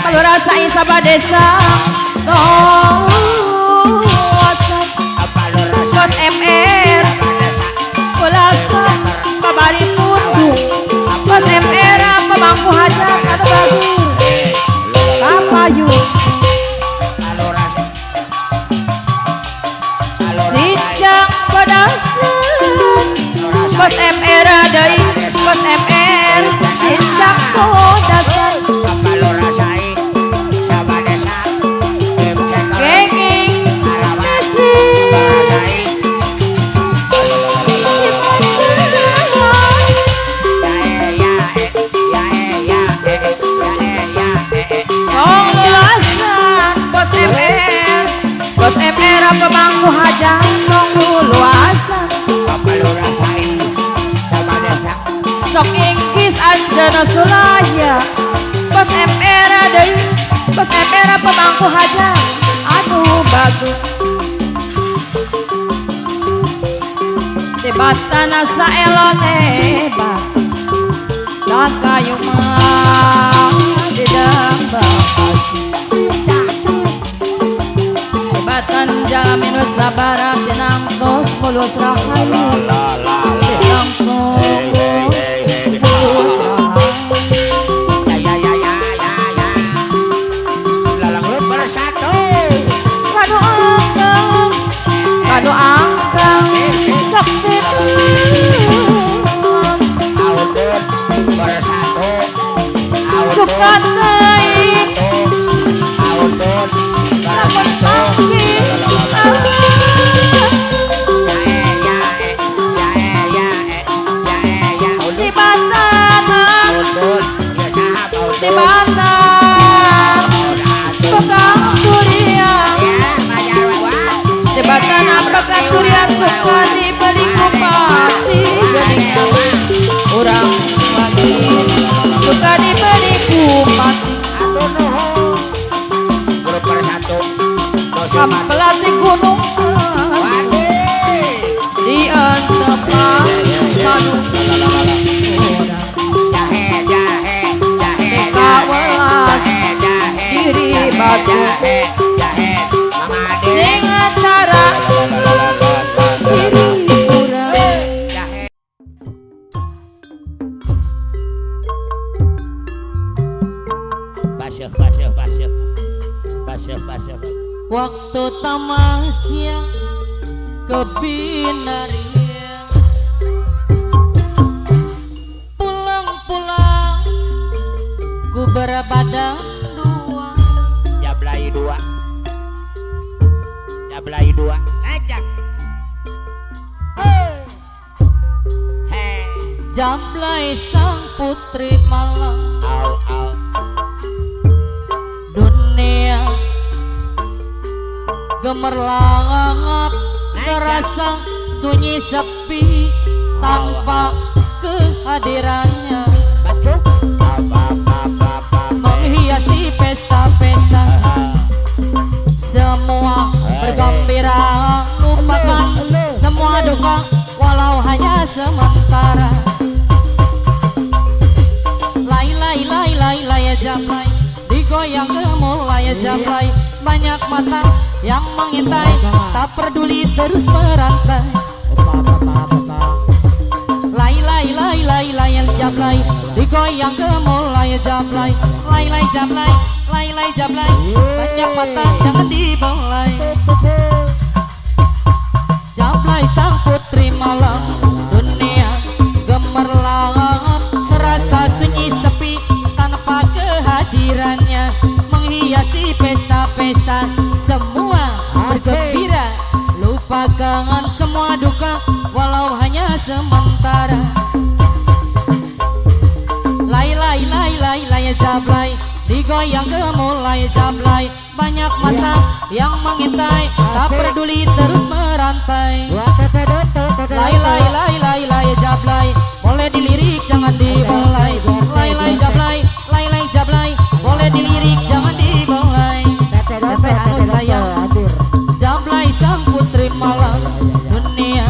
kalau rasain sama desa bos MR kulasa kabari tunduk bos MR pemangku hajat ada bagus kapayu sijang pedasan bos MR adai bos MR sijang pedasan genging nasi bos MR pemangku hajat nong luasa sok ingkis anjana sulaya bos MR adai bos MR pemangku hajat aduh bagus debatan asa elon hebat sakayu mah didambang debatan jalan minus sabaran dinangkos mulus rahayu dinangkos mulus rahayu kado angkang sakti suka naik lamun panggil di bantanan pegang durian di bantanan pegang durian suka dibeli kupati geningan orang pagi suka dibeli kupati Kampelati gunung di antepan manung dekawelas diri batu sing acara diri urang basah waktu tamasya ke binaria pulang-pulang ku berbadan dua jablay dua ngajak jablay sang putri malang dunia gemerlap terasa sunyi sepi tanpa kehadirannya menghiasi pesta-pesta semua bergembira lupakan semua duka walau hanya sementara lay jamlay digoyang gemulai jamlay banyak mata yang mengintai tak peduli terus merantai lay jamlay digoyang gemulai jamlay lay jamlay banyak mata jangan dibelai jamlay sang putri malam dunia gemerlap terasa sunyi sepi tanpa kehadirannya menghiasi pesta-pesta semua bergembira lupakan semua duka walau hanya sementara lay jablay digoyang gemulai jablay banyak mata yang mengintai tak peduli terus merantai lay jablay boleh dilirik jangan dibelai lay jablay boleh dilirik jangan dibelai teteh anu saya jablay sang putri malam dunia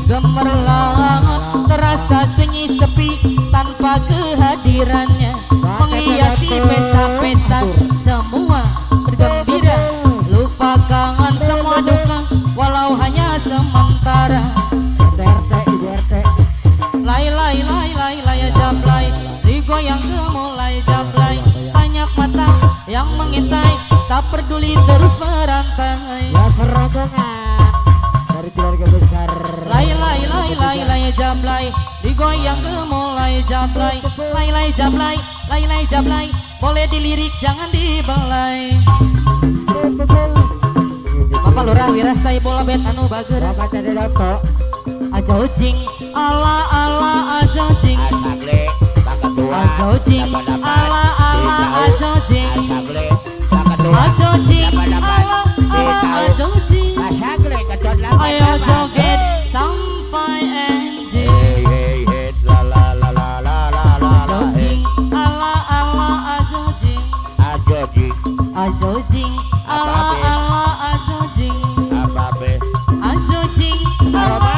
gemerlap terasa sunyi sepi tanpa kehadirannya menghiasi pesta-pesta semua bergembira lupakan semua duka walau hanya sementara lay jablay digoyang gemulai jablay banyak mata yang mengintai tak peduli terus merantai dari keluarga besar lay jablay digoyang gemulai jablay lay jablay boleh dilirik jangan dibelai Bapak Lurah Wirastai bola bet anu bager Bapak Cade Dato ajo jing ala ajo jing ajo jing ala ajo jing ajo jing ala ajo jing ayo joget sampai enjing ajo jing ala ajo jing ajo jing ala ajo jing ajo jing ala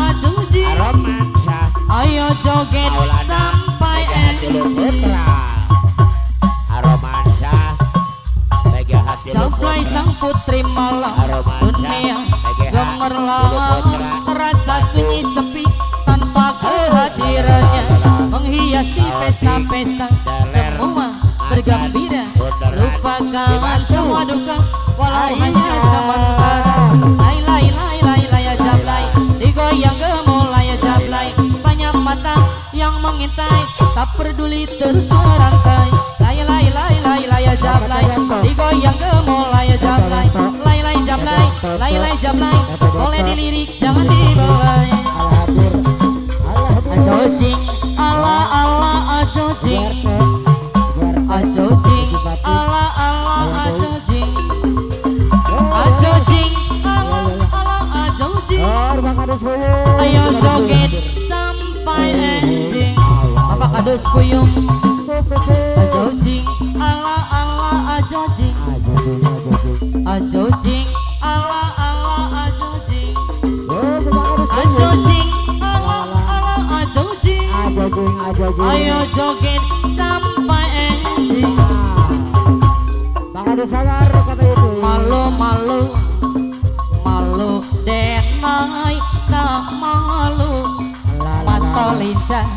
ajo jing ayo joget sampai enjing sampai sang putri malam dunia gemerlap terasa sunyi sepi tanpa kehadirannya menghiasi pesta-pesta semua bergembira lupakan semua duka walau hanya sementara lay jablay digoyang gemulai jablay banyak mata yang mengintai tak peduli terus merantai lay jablay digoyang gemulai jablay lay jablay boleh dilirik jangan dibelai ajo jing ala ajo jing ajo jing ala ajo jing ajo jing ala ajo jing ayo joget sampai ending Bapak Kadus Puyung ajo jing ala ajo jing ajo jing ala ajo jing ajo jing ala ajo jing ayo joget sampai ending malu denai tak malu mata lincah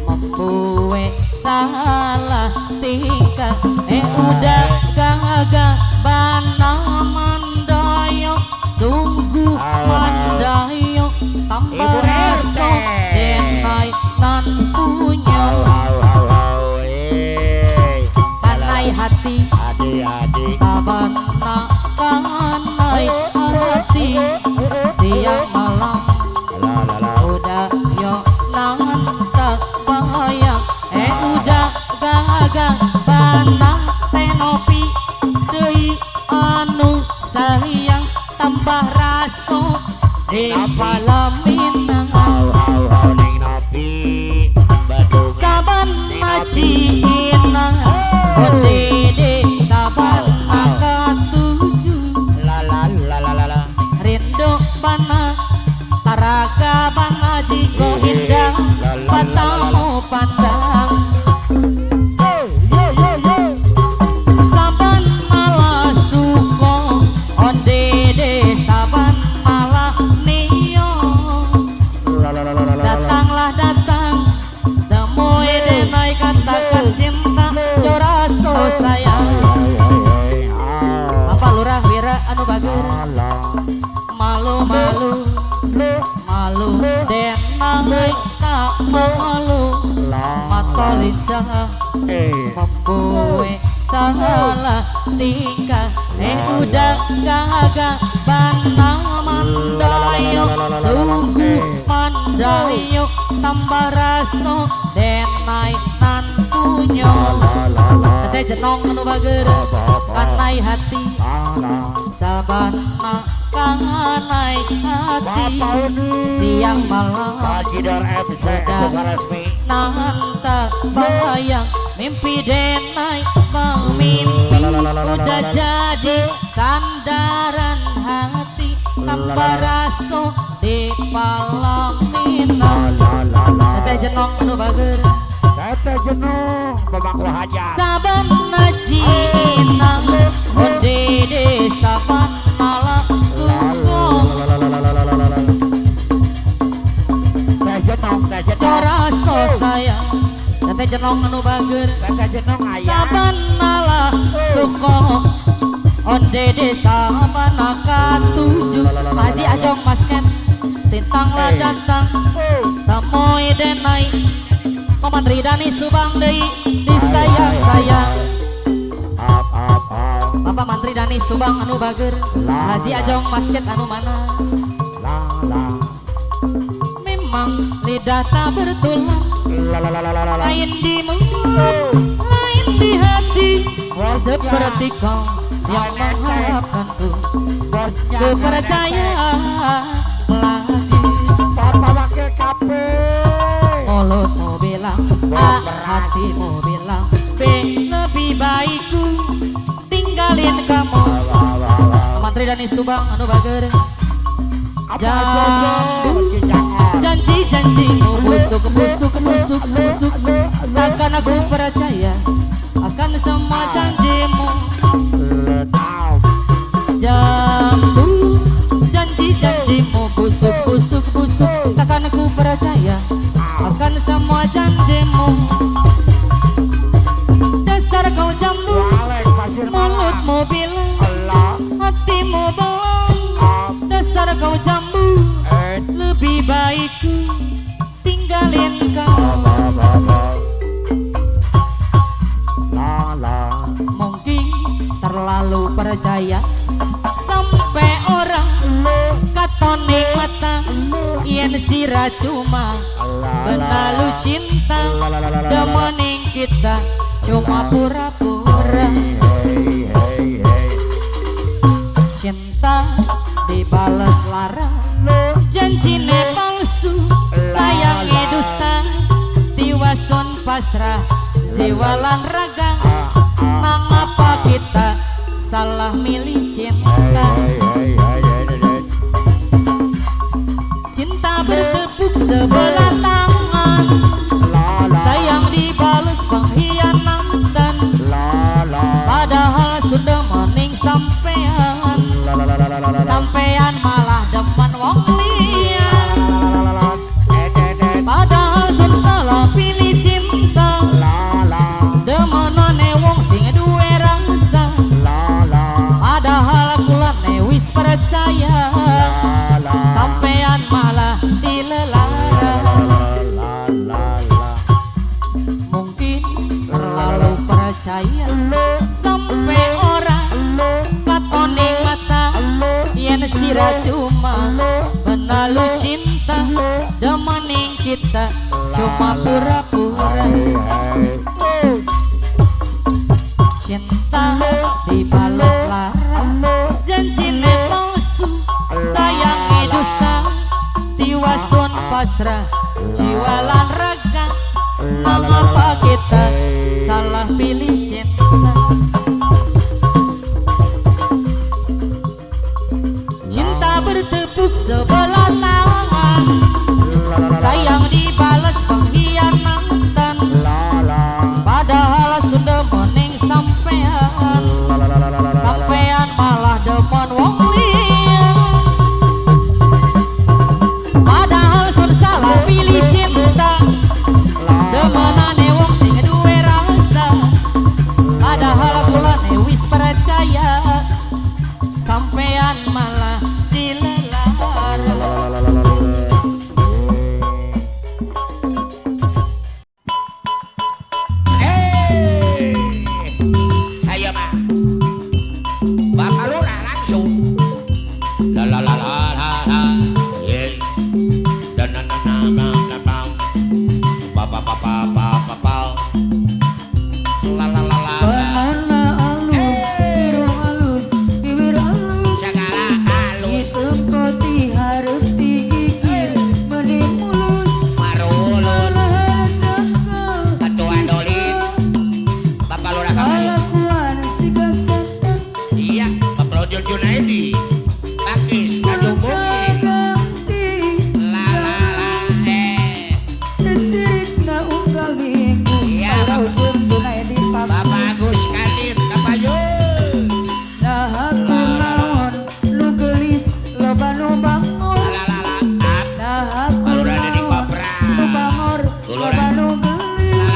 membuat salah tingkah udah gagah bana mandayok sungguh mandayok tambah rasa denai nan punya panai hati sabana panai hati siang malam udah yo nantak bayang udah gagah banang tenopi tambah raso di palaminang ning nopi badung saban macinang odede saban akatuju la rindu bana taraga bana jiko indah patamu pandang saban malah suko odede saban malah nio datanglah datang temui denai katakan cinta coraso sayang apa lurah wira anu bager malu-malu malu denai tak malu mata lincah membuat salah tingkah udah gagak banang mandayok tubuh mandayok tambah raso denai nantunya tete jenong anu bager kanai hati saban kanai hati siang malam sudah nantak bayang mimpi denai bang mimpi udah jadi sandaran hati tambah raso di palaminang tete jenong anu bager Tete jenong pemangku haja saban najinang odede saban malah suko coraso sayang tete jenong anu bager tete jenong ayah saban malah suko odede saban akatuju Haji Ajong Masken tintang lah datang temui denai Paman Ridani Subang Dei disayang-sayang Bapak Mantri Dani Subang anu bager Haji Ajong Masket anu mana memang lidah tak bertulang lain di mulut lain di hati seperti kau yang mengharapkanku kepercayaan lagi Papa wakil kape mulutmu bilang A, hatimu bilang B, lebih baik ku tinggalin kamu Mantri Dani Subang anu bager janji-janjimu busuk takkan aku percaya akan semua janjimu jambu janji-janjimu busuk takkan aku percaya akan semua janjimu dasar kau jambu mulutmu bilang hatimu bohong dasar kau jambu lebih baik ku tinggalin kau mungkin terlalu percaya sampai orang katone mata yen sira cuma benalu cinta demening kita cuma pura-pura cinta dibales lara janjine palsu sayangi dusta tiwason pasrah jiwalan raga mengapa kita salah milih cinta cinta bertepuk sebelah tangan sayang dibalas pengkhianatan padahal sudah mening sampean malah depan wong liya padahal salah pilih cinta demenane wong sing duwe rasa padahal kula wis percaya sampean malah dilelara mungkin terlalu percaya sampai orang katone mata yen sira cuma benalu cinta demening kita cuma pura-pura cinta dibales lara janjine palsu pasrah jiwa lan raga. Mengapa kita salah pilih cinta? Cinta bertepuk sebelah tangan, sayang dibalas pengkhianatan. Padahal sudah mening sampean, sampean malah demen wong liya. Padahal sudah salah pilih cinta, demenane wong sing duwe rasa. Padahal kula wis percaya, sampean malah dilelar. Ayo mah bakal lurah langsung la la la la la la ye dan na na na na na pa pa pa pa pa pa pa la la la la Banana alus, biru alus, bibir alus, segala halus peti harus diikir, mending mulus. marulus Malah cakal, ketua dolin bapak lurah kamu kelakuan si kesetan. iya bapak lojol Junaidi Pakis Tanjung Bukit Ganti, la la la desirik na unggal minggu. Iya, Kalau Bapak. jun tunai di Bapak papus. Agus Kadin Kapayun Nah aku lawan, lu gelis, loba nu bangor. la la la la Nah aku Kalau ada di lawan, Kopra. lu bangor, Dulu loba nu gelis.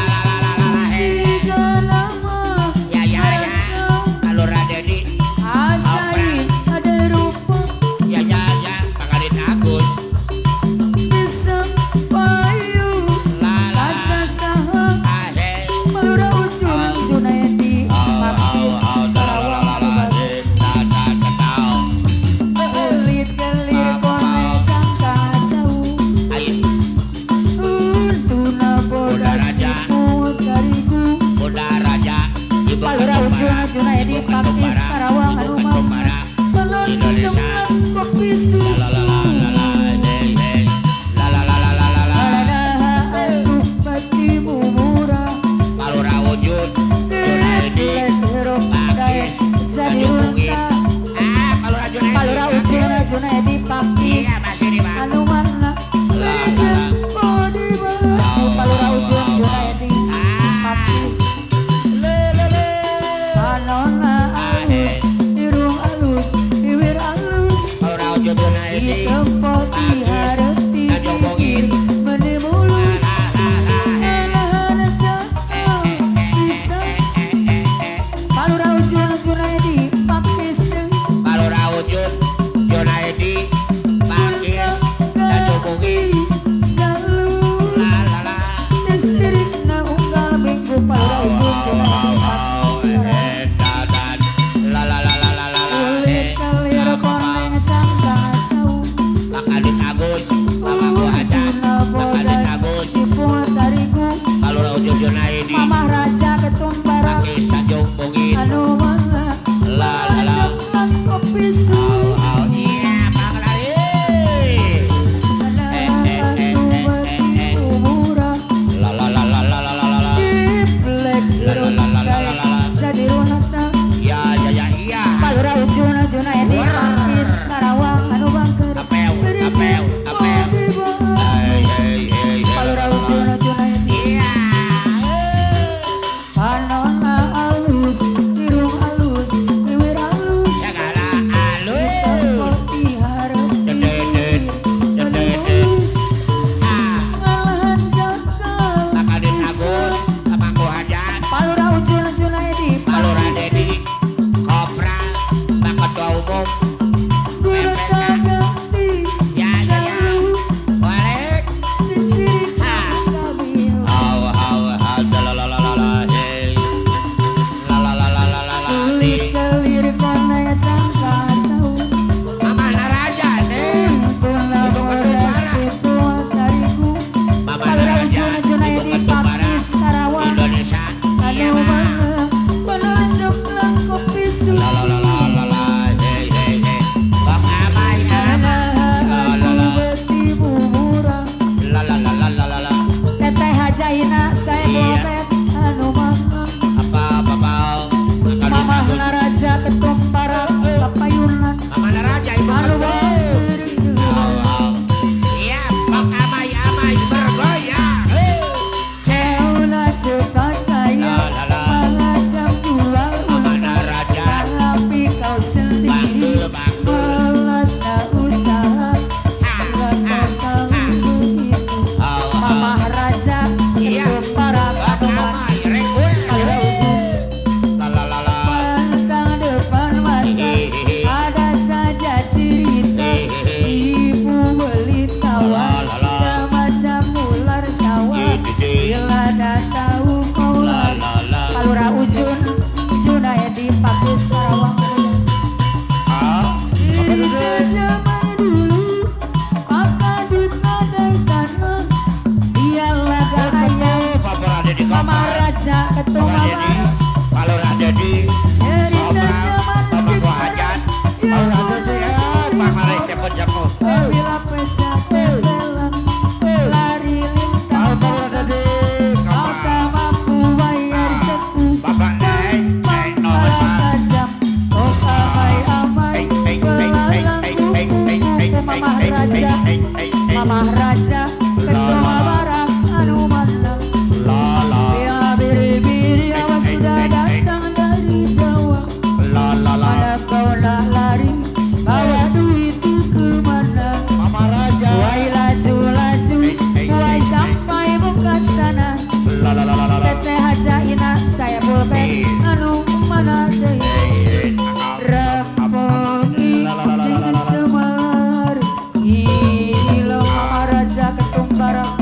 Si galama, ya ya ya kalau rada di asai ada rupa ya ya ya Pangadit Agus bisa payu. la la Asa saha, ahe malura ujung Junaidi, Pakis, Karawang, Bubagi. Gelit-gelir kone jangka jauh, ayo untuna bodas Raja. ikut kariku. Bunda Raja Ibu Palura ujung Junaidi, Pakis, Karawang, Rumah. Balon cemat kopi susu. Adaha aku patimu murah. Palura wujud Junaidi Gelet-gelet Pakis jadi Tanjung Bukit unta. Palura Junaidi Palura ujung Junaidi, Pakis. iya masih di bawah Anu mana legend body baju. Palura ujung Junaidi, Pakis. Panona alus, irung alus, bibir alus, Palura wujud Junaidi tempat dihareti Tanjung Bukit menimulus. Alahan cakal bisa. Palura ujung Junaidi, Pakis. Palura wujud Junaidi Pakis Tanjung Bukit Jalur la la la listrik na unggal minggu. Palura ujung Junaidi, Pakis. la la la la la la Kulit kelir koneng cangkang saung. Pakadit raja Mamah raja ketua barang anu mana ya biri-biri awas sudah datang dari Jawa mana kau nak lari bawa duit kemana wai laju-laju wai sampai muka sana teteh haja ina saya pulpen anu mana deh rempongi sing semar ilo mama raja ketung barang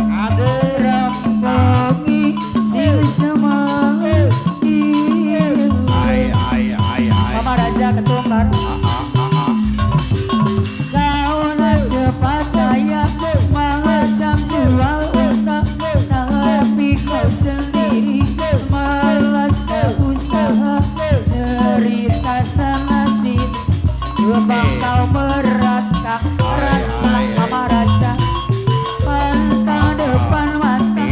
rempongi sing semar mama raja ketung barang kau nak cepat kaya mengajam jual unta tapi kau sendiri malas tak usaha cerita sana sini Gebang kau meratap mama raja pantang depan mata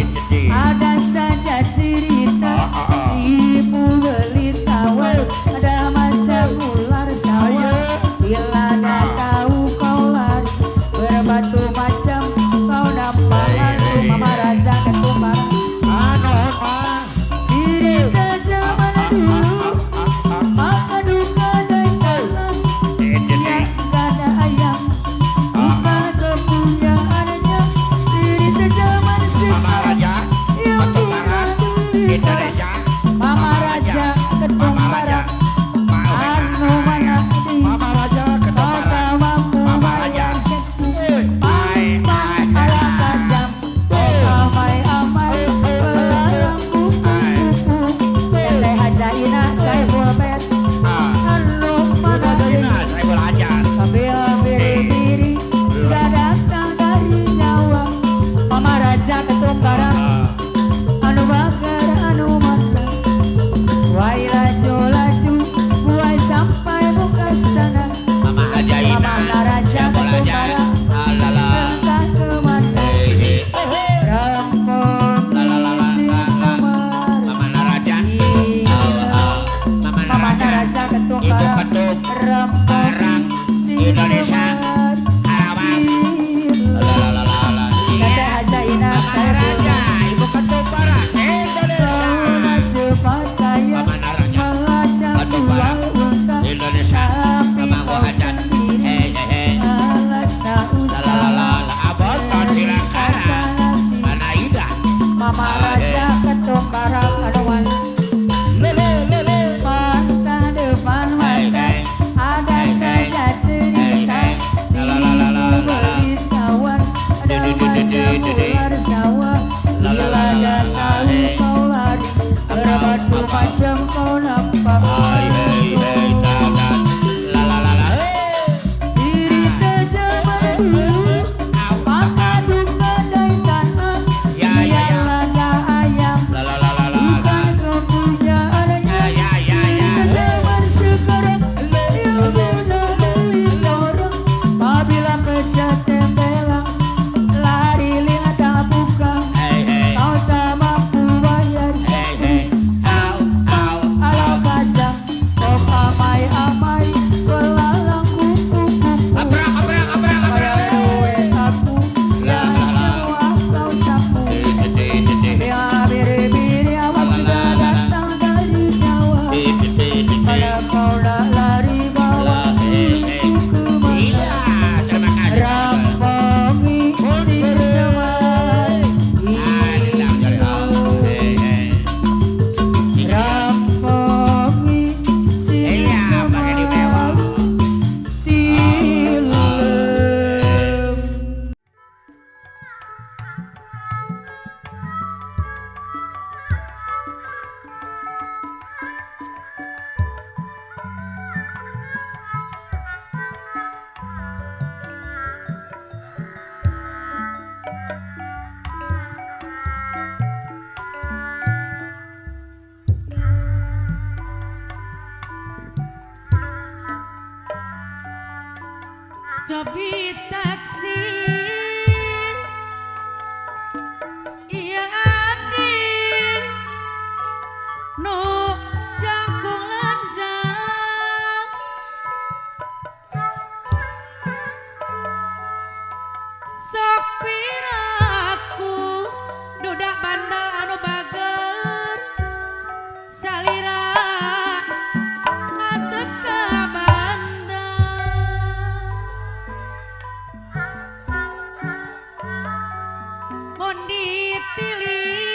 ada saja cerita ibu beli tawar ada macam ular sawah bila dah tahu kau lari berbatu macam kau nampak aku mama raja ketumbar cerita zaman dulu maka duka dan kalah yang gak ada ayam bukan kepunyaannya cerita zaman sekarang yang Indonesia mama raja ketumbar anu mana di Mama Raja ketumbaran mampu Mama Raja ala kajam amai-amai belalang kupu-kupu teteh haja ina saya pulpen anu mana di saya belajar kabel biri-biri sudah datang dari Jawa mama raja ketumbaran anu bakar anu mana wai laju-laju wai sampai muka sana Mama Ajaina mama raja saya belajar ketumbaran alala entah kemana rampong isi samar Mama Raja mama raja Ibu ketumbaran Ketum rampong Barang isi Indonesia samar Karawang Lalalala teteh haja ina Mama saya Raja Ibu Ketum Barang Indonesia kau nak cepat kaya Mama Raja mengajak Ketum jual Barang unta Indonesia tapi Mama kau Hajat sendiri malas tak usah Lalalala Abon silakan sana sini Mana Ida mama raja ketum barang aduan pantang depan mata ada saja cerita ibu beli tawar ada macam ular sawah bila dah tahu kau lari berbatu macam kau nampak cerita zaman dulu maka duka dan tanah yang ada ayam bukan kepunyaannya cerita zaman sekarang yang melalui orang apabila pecah tempelang lari lihat tak buka kau tak mampu bayar alau kazam kau amai-amai belalang kupu-kupu bayar duit aku yang semua kau sapu ya biri-biri awas sudah datang dari Jawa pada kau nak lari bawa duitku kemana rampongi sing semar rampongi sing semar tilem Cobi taksin iya adin no jangkung lanjang sok piraku dudak bandel anu bager salira adek ka bandel mun ditilih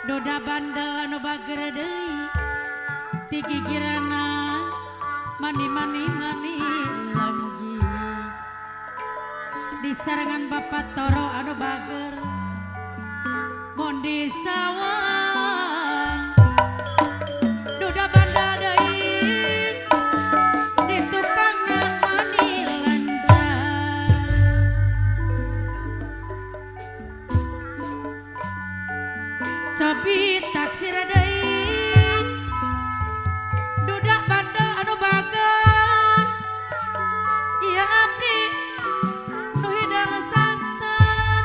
dudak bandel anu bager deui ti gigirana mani langgi di sarangan Bapak Toro anu bager mun di sawang duda bandal deui di tukang nang mani lanjang cobi taksir deui duda bandal anu bager ieu abdi nu hidang santen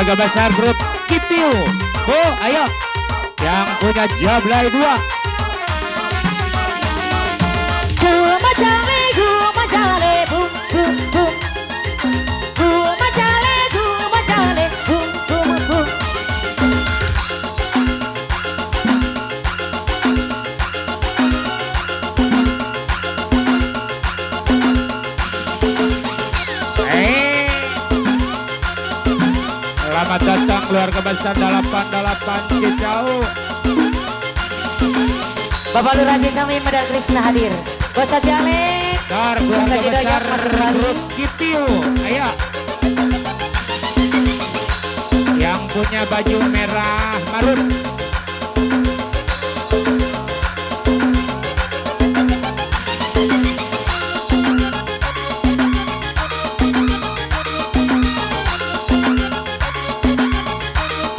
keluarga besar grup Kipiu. Oh, ayo. Yang punya Jablay 2. Guma jale, bum bum bum. Guma jale, bum bum bum. Selamat datang keluarga besar 88 Cicau. Bapak Lurah Desa Medal Krisna hadir. Bosa Jale. Dar keluarga besar grup Kipiu. Ayo. Yang punya baju merah marun.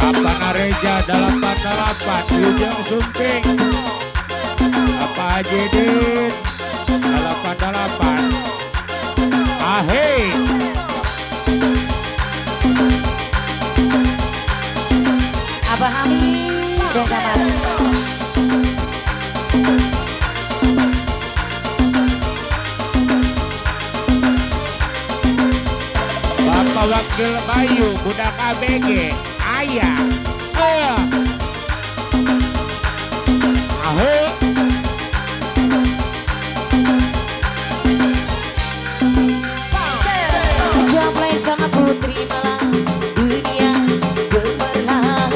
Apana Reja 88 Ujung Sumping. Apa Hajedin 88. Ahei. Abah Hamid. Desa Mas. Bapak Wakil Bayu budak ABG. Ayah. Ayah. Ahei. Jablay sama putri malam dunia gemerlap,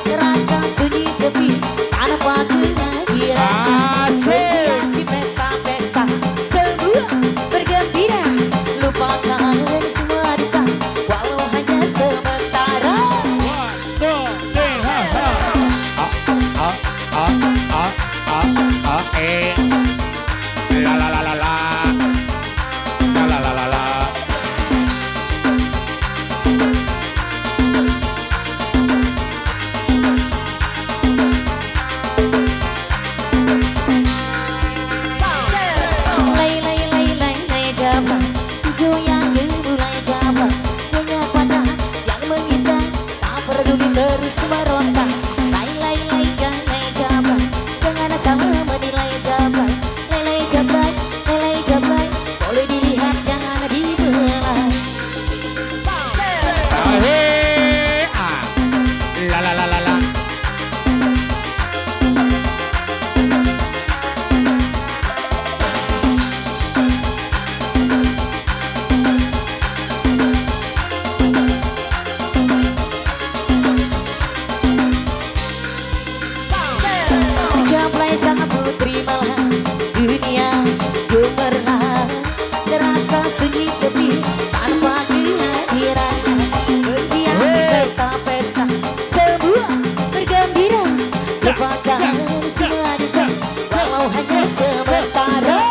terasa sunyi sepi tanpa kehadiran. Berhiasi pesta-pesta semua bergembira, lupakan semua duka walau hanya sementara. La la la la la. La la la la la. Lay lay lay lay lay Jablay, goyang mulai Jablay, banyak patah yang mengintai, tak peduli terus meronta. Lay lay lay lay Jablay, jangan salah menilai Jablay. Lay lay Jablay, lay lay Jablay, boleh dilihat jangan dibelai. Ahei. Ah. La la la la la. Jablay sama putri malam dunia gemerlap, terasa sunyi sepi tanpa kehadiran. Berhiasi pesta-pesta semua bergembira, lupakan semua duka walau hanya sementara.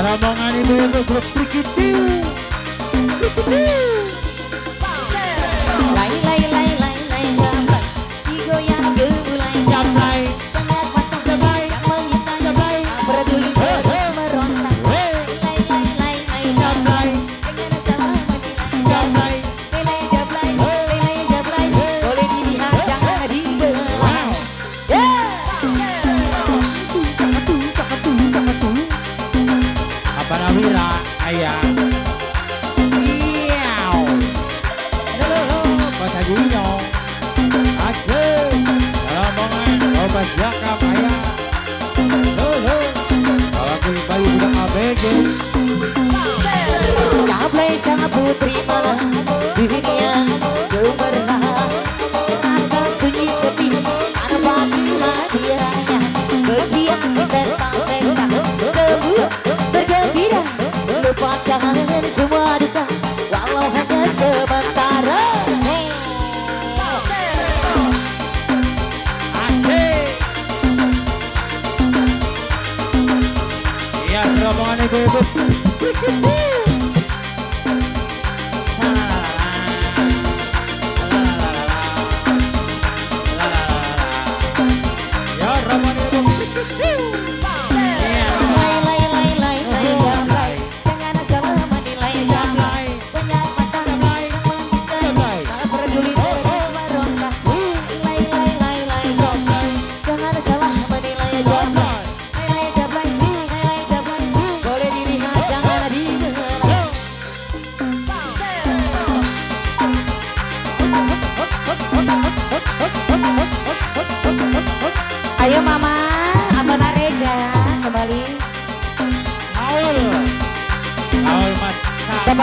Rombongan ibu-ibu grup Kipiu. Lay lay lay lay lay Jablay, digoyang mulai Jablay, banyak patah Jablay yang mengintai Jablay, tak peduli terus meronta. Lay lay lay lay lay Jablay, jangan salah menilai Jablay. Lay lay Jablay, lay lay Jablay, boleh dilihat jangan dibelai. Apa Nawira? Ayah. Miau. Pas Hajinya. Aceh. Rombongan Robas Yakap ayah. Wakil Bayu budak ABG. Jablay sama putri malam dunia gemerlap, terasa sunyi sepi tanpa kehadirannya. Berhiasi pesta-pesta semua bergembira, lupakan semua duka walau hanya sementara. Aceh. Iya, rombongan ibu-ibu.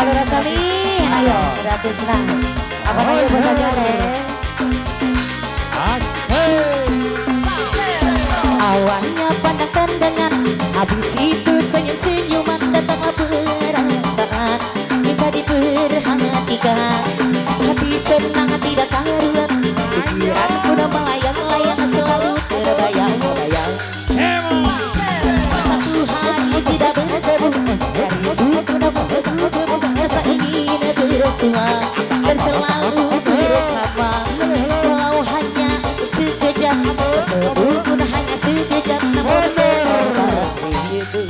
Kalau rasa nih, ayo gratis nah. Apa aja bahasa Jawa? Awalnya pandang tendangan, habis itu senyum-senyuman datanglah perasaan. Minta diperhatikan, hati senang tidak karuan. Pikiranku udah melayang-layang selalu terbayang-bayang. Satu hari tidak bertemu, dari itu namun rasa ingin bersua dan selalu bersama. Walau hanya untuk sekejap, bertemu pun hanya sekejap, namun itu.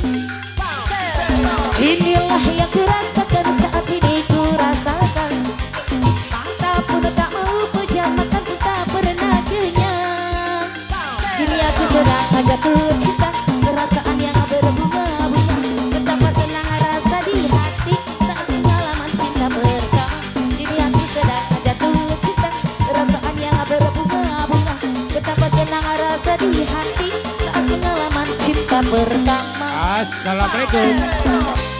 Inilah yang kurasakan saat ini kurasakan. Mata pun tak mau pejam, makan pun tak pernah kenyang. Kini aku sedang jatuh cinta, perasaan yang berbunga-bunga. Betapa senang rasa di hati saat pengalaman cinta pertama. Kini aku sedang jatuh cinta, perasaan yang berbunga-bunga. Betapa senang rasa di hati saat pengalaman cinta pertama. Assalamualaikum.